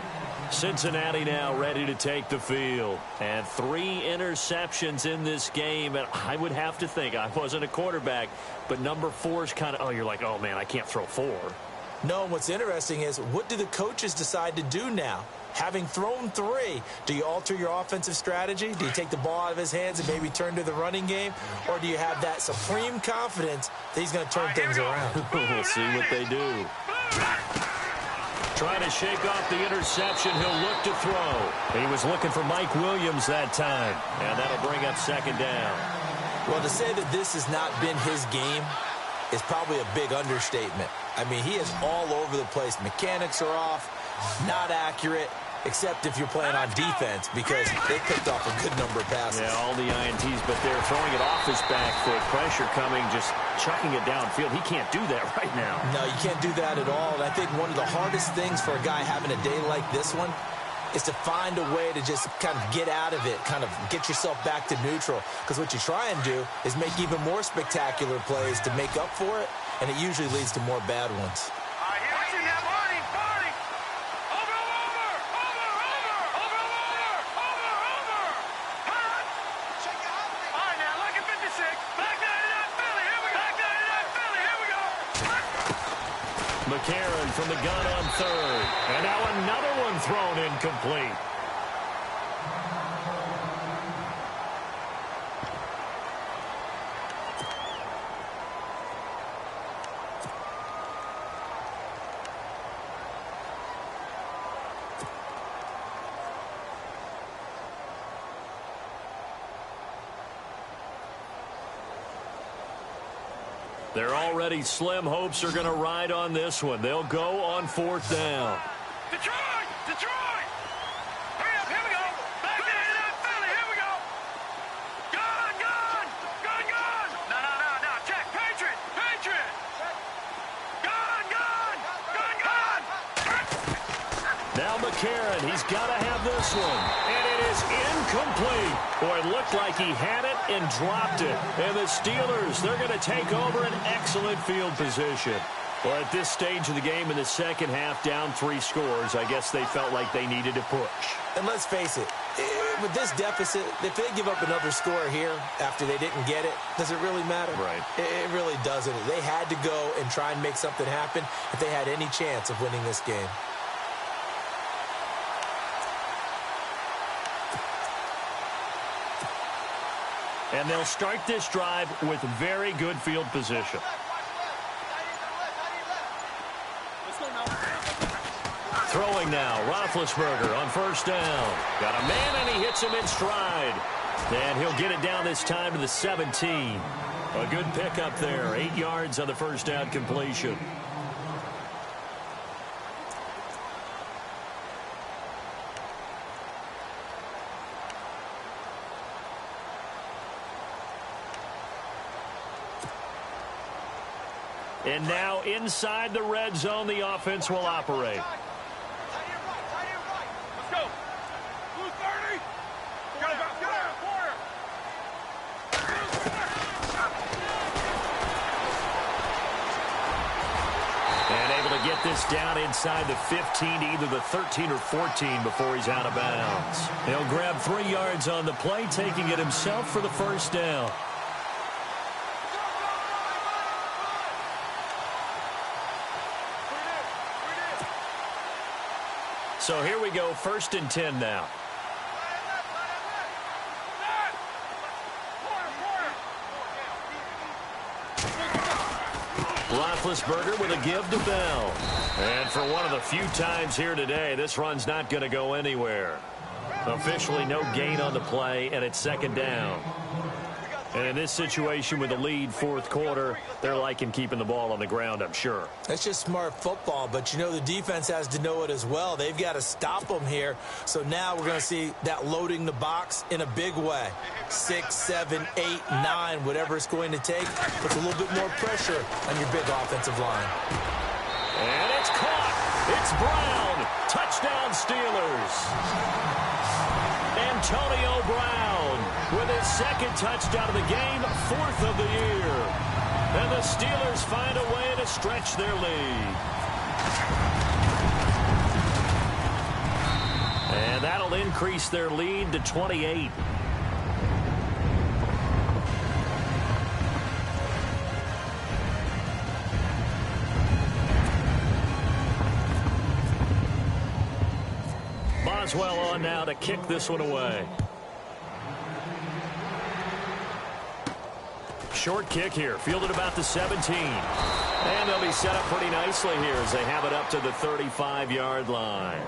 A: Cincinnati now ready to take the field. And 3 interceptions in this game. And I would have to think, I wasn't a quarterback, but number 4 is kind of, oh, you're like, oh, man, I can't throw 4.
B: No, what's interesting is, what do the coaches decide to do now? Having thrown 3, do you alter your offensive strategy? Do you take the ball out of his hands and maybe turn to the running game? Or do you have that supreme confidence that he's going to turn things around?
A: We'll see what they do. Trying to shake off the interception. He'll look to throw. He was looking for Mike Williams that time. And that'll bring up second down.
B: Well, to say that this has not been his game is probably a big understatement. I mean, he is all over the place. Mechanics are off, not accurate, except if you're playing on defense, because they picked off a good number of passes.
A: Yeah, all the INTs, but they're throwing it off his back foot. Pressure coming, just chucking it downfield. He can't do that right now.
B: No, you can't do that at all. And I think one of the hardest things for a guy having a day like this one is to find a way to just kind of get out of it, kind of get yourself back to neutral. Because what you try and do is make even more spectacular plays to make up for it, and it usually leads to more bad ones.
A: McCarron from the gun on third. And now another one thrown incomplete. Their already slim hopes are going to ride on this one. They'll go on 4th down.
C: Detroit! Detroit! Hurry up, here we go! Back there, Philly, here we go! Gun! Gun! Gun, gun! No, no, no, no,
A: McCarron. He's got to have this one. And it is incomplete. Boy, it looked like he had it and dropped it. And the Steelers, they're going to take over an excellent field position. Well, at this stage of the game in the second half, down 3 scores, I guess they felt like they needed to push.
B: And let's face it, with this deficit, if they give up another score here after they didn't get it, does it really matter?
A: Right.
B: It really doesn't. They had to go and try and make something happen if they had any chance of winning this game.
A: And they'll start this drive with very good field position. Throwing now, Roethlisberger on first down. Got a man, and he hits him in stride. And he'll get it down this time to the 17. A good pickup there, 8 yards on the first down completion. And now inside the red zone, the offense will operate. Get this down inside the 15 to either the 13 or 14 before he's out of bounds. He'll grab 3 yards on the play, taking it himself for the first down. So here we go, 1st and 10 now. Roethlisberger with a give to Bell. And for one of the few times here today, this run's not going to go anywhere. Officially no gain on the play, and it's 2nd down. And in this situation with the lead 4th quarter, they're liking keeping the ball on the ground, I'm sure.
B: That's just smart football, but you know the defense has to know it as well. They've got to stop them here. So now we're going to see that loading the box in a big way. 6, 7, 8, 9, whatever it's going to take, puts a little bit more pressure on your big offensive line.
A: And it's caught. It's Brown. Touchdown, Steelers. Antonio Brown with his 2nd touchdown of the game, 4th of the year. And the Steelers find a way to stretch their lead. And that'll increase their lead to 28. Boswell on now to kick this one away. Short kick here, fielded about the 17. And they'll be set up pretty nicely here as they have it up to the 35-yard line.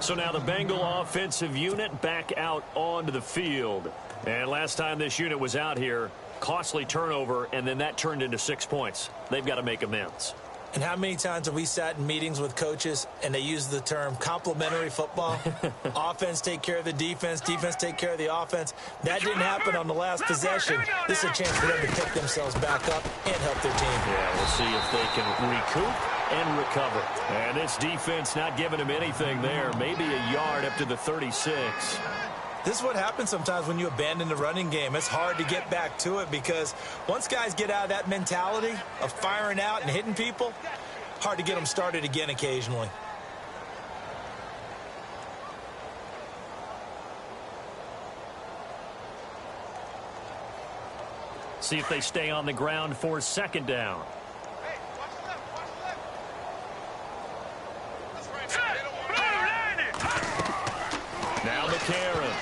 A: So now the Bengal offensive unit back out onto the field. And last time this unit was out here, costly turnover, and then that turned into 6 points. They've got to make amends.
B: And how many times have we sat in meetings with coaches and they use the term complementary football? Offense take care of the defense, defense take care of the offense. That didn't happen on the last possession. This is a chance for them to pick themselves back up and help their team.
A: Yeah, we'll see if they can recoup and recover. And this defense not giving them anything there. Maybe a yard up to the 36.
B: This is what happens sometimes when you abandon the running game. It's hard to get back to it because once guys get out of that mentality of firing out and hitting people, hard to get them started again occasionally.
A: See if they stay on the ground for 2nd down. Now McCarron.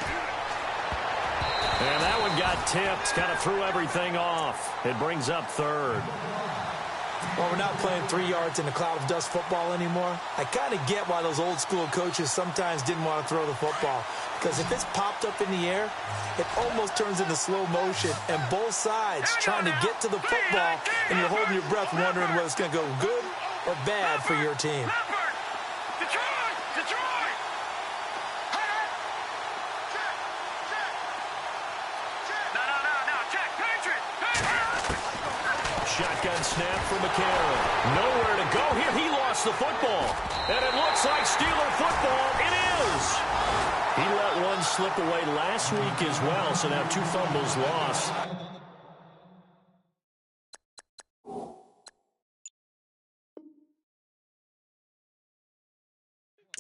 A: And that one got tipped, kind of threw everything off. It brings up 3rd.
B: Well, we're not playing 3 yards in a cloud of dust football anymore. I kind of get why those old school coaches sometimes didn't want to throw the football. Because if it's popped up in the air, it almost turns into slow motion. And both sides trying to get to the football, and you're holding your breath wondering whether it's going to go good or bad for your team.
A: Shotgun snap for McCarron. Nowhere to go here. He lost the football. And it looks like Steeler football. It is. is. He let one slip away last week as well, so now 2 fumbles lost.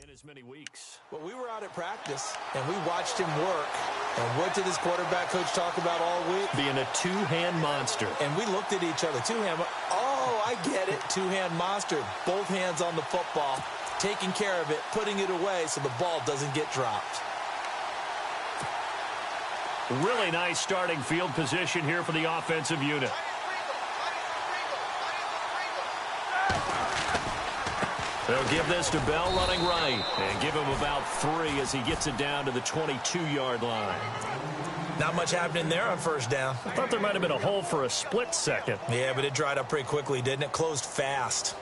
A: In as many weeks.
B: Well, we were out at practice, and we watched him work. And what did his quarterback coach talk about all week?
A: Being a two-hand monster.
B: And we looked at each other. Two-hand. Oh, I get it. Two-hand monster. Both hands on the football, taking care of it, putting it away so the ball doesn't get dropped.
A: Really nice starting field position here for the offensive unit. They'll give this to Bell running right and give him about 3 as he gets it down to the 22-yard line.
B: Not much happening there on first down.
A: I thought there might have been a hole for a split second.
B: Yeah, but it dried up pretty quickly, didn't it? Closed fast.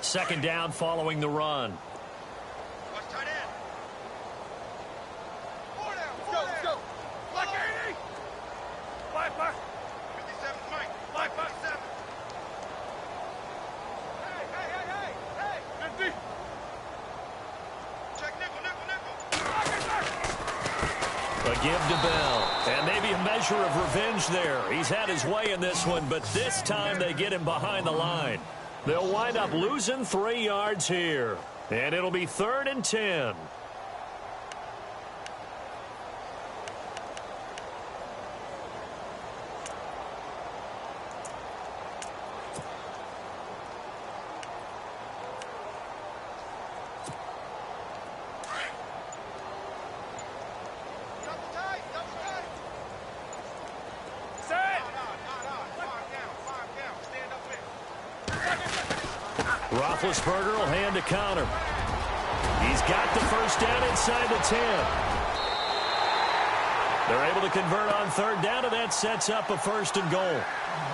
A: Second down following the run.
C: Watch tight end. 4 down. Let's go. Black 80. Black. 57 Mike. Black 57. Hey. 50. Check nickel.
A: A give to Bell. And maybe a measure of revenge there. He's had his way in this one, but this time they get him behind the line. They'll wind up losing 3 yards here. And it'll be 3rd and 10. Roethlisberger will hand a counter. He's got the first down inside the 10. They're able to convert on 3rd down, and that sets up a 1st and goal.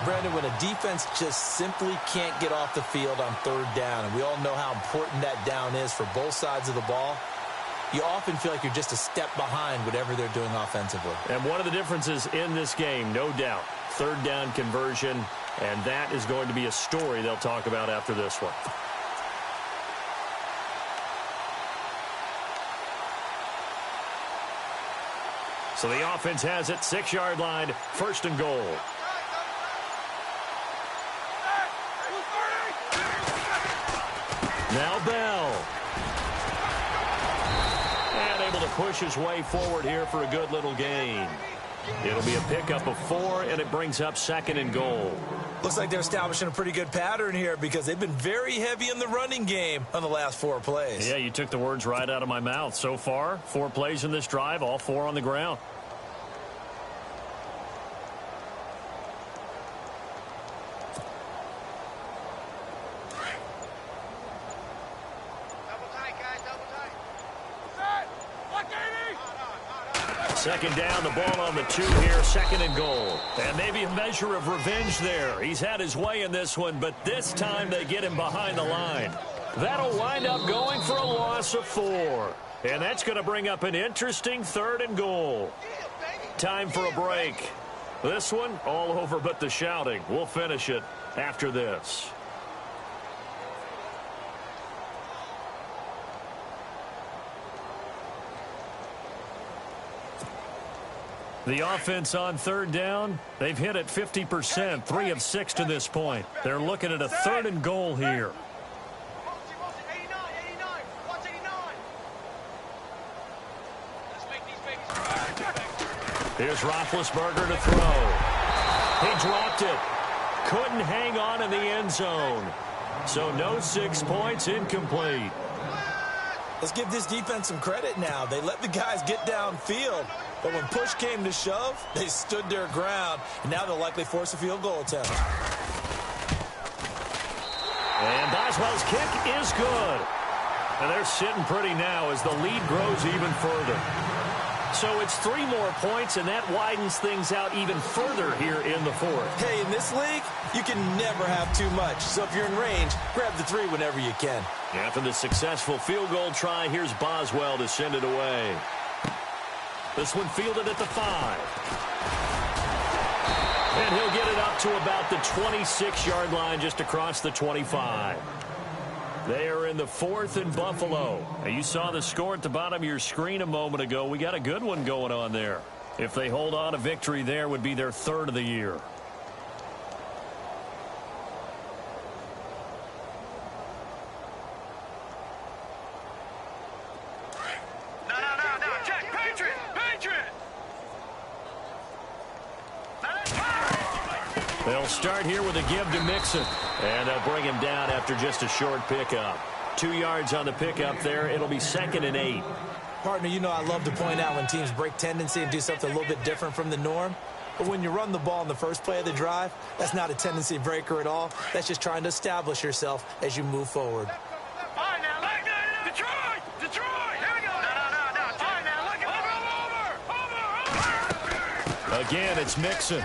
B: Brandon, when a defense just simply can't get off the field on 3rd down, and we all know how important that down is for both sides of the ball, you often feel like you're just a step behind whatever they're doing offensively.
A: And one of the differences in this game, no doubt, 3rd down conversion, and that is going to be a story they'll talk about after this one. So the offense has it, 6-yard line, 1st and goal. Now Bell. And able to push his way forward here for a good little gain. It'll be a pickup of 4, and it brings up 2nd and goal.
B: Looks like they're establishing a pretty good pattern here because they've been very heavy in the running game on the last 4 plays.
A: Yeah, you took the words right out of my mouth. So far, 4 plays in this drive, all 4 on the ground. Second down, the ball on the 2 here, 2nd and goal. And maybe a measure of revenge there. He's had his way in this one, but this time they get him behind the line. That'll wind up going for a loss of 4. And that's going to bring up an interesting 3rd and goal. Time for a break. This one, all over but the shouting. We'll finish it after this. The offense on 3rd down, they've hit it 50%, 3 of 6 to this point. They're looking at a 3rd and goal here. Here's Roethlisberger to throw. He dropped it. Couldn't hang on in the end zone. So no 6 points, incomplete.
B: Let's give this defense some credit now. They let the guys get downfield. But when push came to shove, they stood their ground, and now they'll likely force a field goal attempt.
A: And Boswell's kick is good. And they're sitting pretty now as the lead grows even further. So it's 3 more points, and that widens things out even further here in the 4th.
B: Hey, in this league, you can never have too much. So if you're in range, grab the 3 whenever you can.
A: After the successful field goal try, here's Boswell to send it away. This one fielded at the 5. And he'll get it up to about the 26-yard line, just across the 25. They are in the 4th and Buffalo. Now, you saw the score at the bottom of your screen a moment ago. We got a good one going on there. If they hold on, a victory there would be their 3rd of the year.
C: No. Check. Patriot.
A: They'll start here with a give to Mixon. And they'll bring him down after just a short pickup. 2 yards on the pickup there. It'll be 2nd and 8.
B: Partner, you know I love to point out when teams break tendency and do something a little bit different from the norm. But when you run the ball in the first play of the drive, that's not a tendency breaker at all. That's just trying to establish yourself as you move forward.
C: All right, now, Detroit! Here we go! No. All right, now, over!
A: Again, it's Mixon.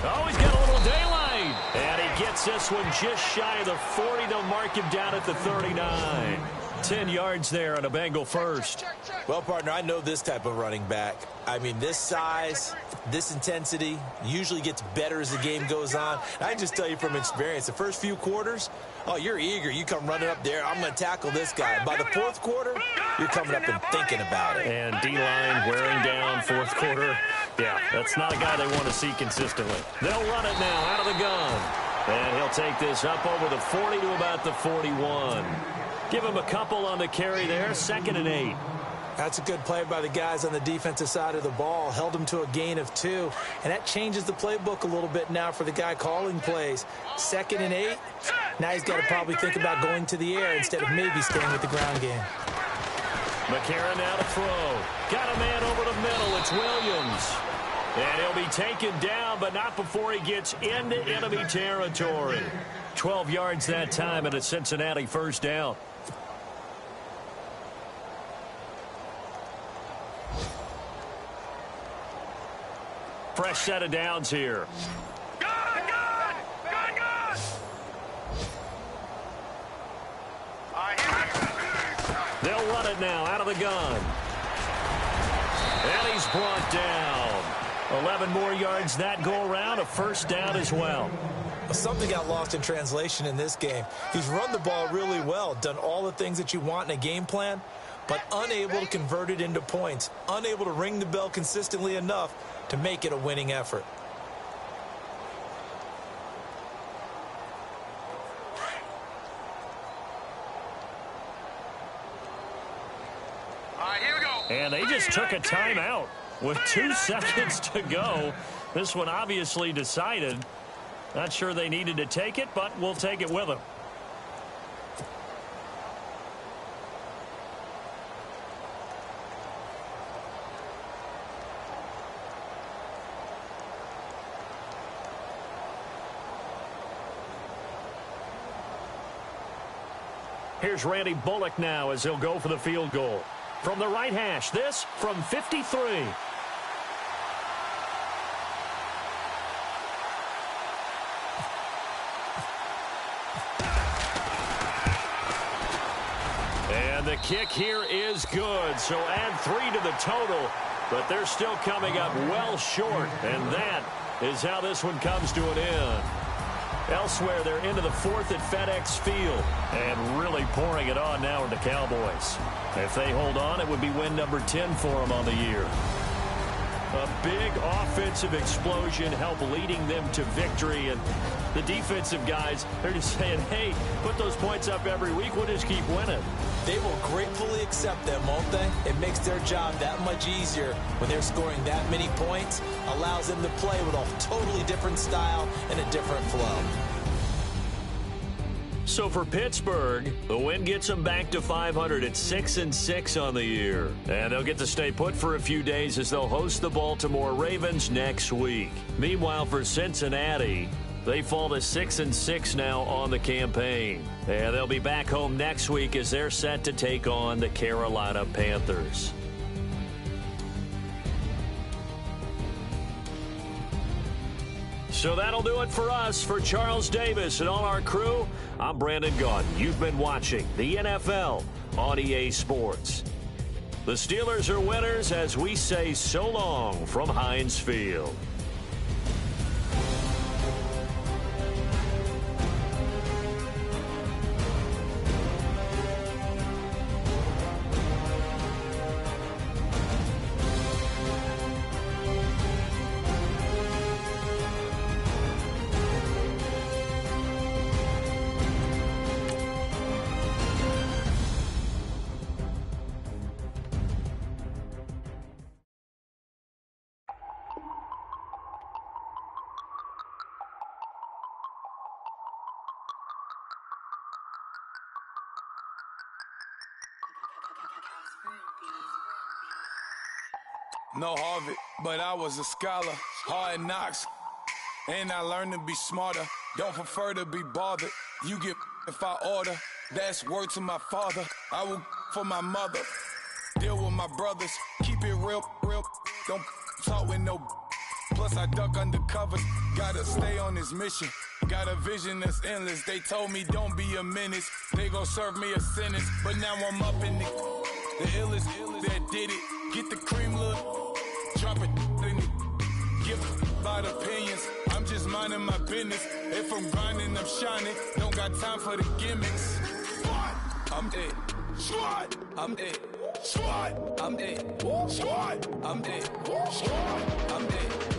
A: Oh, he's got a little daylight. And he gets this one just shy of the 40. They'll mark him down at the 39. 10 yards there on a Bengal first.
B: Well, partner, I know this type of running back. I mean, this size, this intensity usually gets better as the game goes on. And I can just tell you from experience, the first few quarters, oh, you're eager. You come running up there, I'm going to tackle this guy. By the 4th quarter, you're coming up and thinking about it.
A: And D-line wearing down 4th quarter. Yeah, that's not a guy they want to see consistently. They'll run it now out of the gun. And he'll take this up over the 40 to about the 41. Give him a couple on the carry there. 2nd and 8.
B: That's a good play by the guys on the defensive side of the ball. Held them to a gain of 2. And that changes the playbook a little bit now for the guy calling plays. 2nd and 8. Now he's got to probably think about going to the air instead of maybe staying with the ground game.
A: McCarron now to throw. Got a man over the middle. It's Williams. And he'll be taken down, but not before he gets into enemy territory. 12 yards that time and a Cincinnati first down. Fresh set of downs here.
C: Good! All right,
A: They'll run it now out of the gun. And he's brought down. 11 more yards that go around, a first down as well.
B: Something got lost in translation in this game. He's run the ball really well, done all the things that you want in a game plan, but unable to convert it into points, unable to ring the bell consistently enough to make it a winning effort.
C: All right, here we go.
A: And they just took a timeout with 2 seconds to go. This one obviously decided. Not sure they needed to take it, but we'll take it with them. Here's Randy Bullock now as he'll go for the field goal. From the right hash, this from 53. And the kick here is good, so add 3 to the total, but they're still coming up well short, and that is how this one comes to an end. Elsewhere, they're into the 4th at FedEx Field and really pouring it on now with the Cowboys. If they hold on, it would be win number 10 for them on the year. A big offensive explosion help leading them to victory, and the defensive guys, they're just saying, hey, put those points up every week, we'll just keep winning.
B: They will gratefully accept them, won't they? It makes their job that much easier when they're scoring that many points, allows them to play with a totally different style and a different flow.
A: So for Pittsburgh, the win gets them back to 500 at 6-6 on the year. And they'll get to stay put for a few days as they'll host the Baltimore Ravens next week. Meanwhile, for Cincinnati, they fall to 6-6 now on the campaign. And they'll be back home next week as they're set to take on the Carolina Panthers. So that'll do it for us. For Charles Davis and all our crew, I'm Brandon Gaudin. You've been watching the NFL on EA Sports. The Steelers are winners as we say so long from Heinz Field.
D: No Harvard, but I was a scholar. Hard knocks, and I learned to be smarter. Don't prefer to be bothered. You get if I order. That's word to my father. I will for my mother. Deal with my brothers. Keep it real. Don't talk with no. Plus I duck undercover. Gotta stay on this mission. Got a vision that's endless. They told me don't be a menace. They gon' serve me a sentence. But now I'm up in the illest that did it. Get the cream look. Drop it in it. Give about opinions. I'm just minding my business. If I'm grinding, I'm shining. Don't got time for the gimmicks. I'm dead. Squad. I'm dead. Squad. I'm dead. Squad. I'm dead. Squad. I'm dead.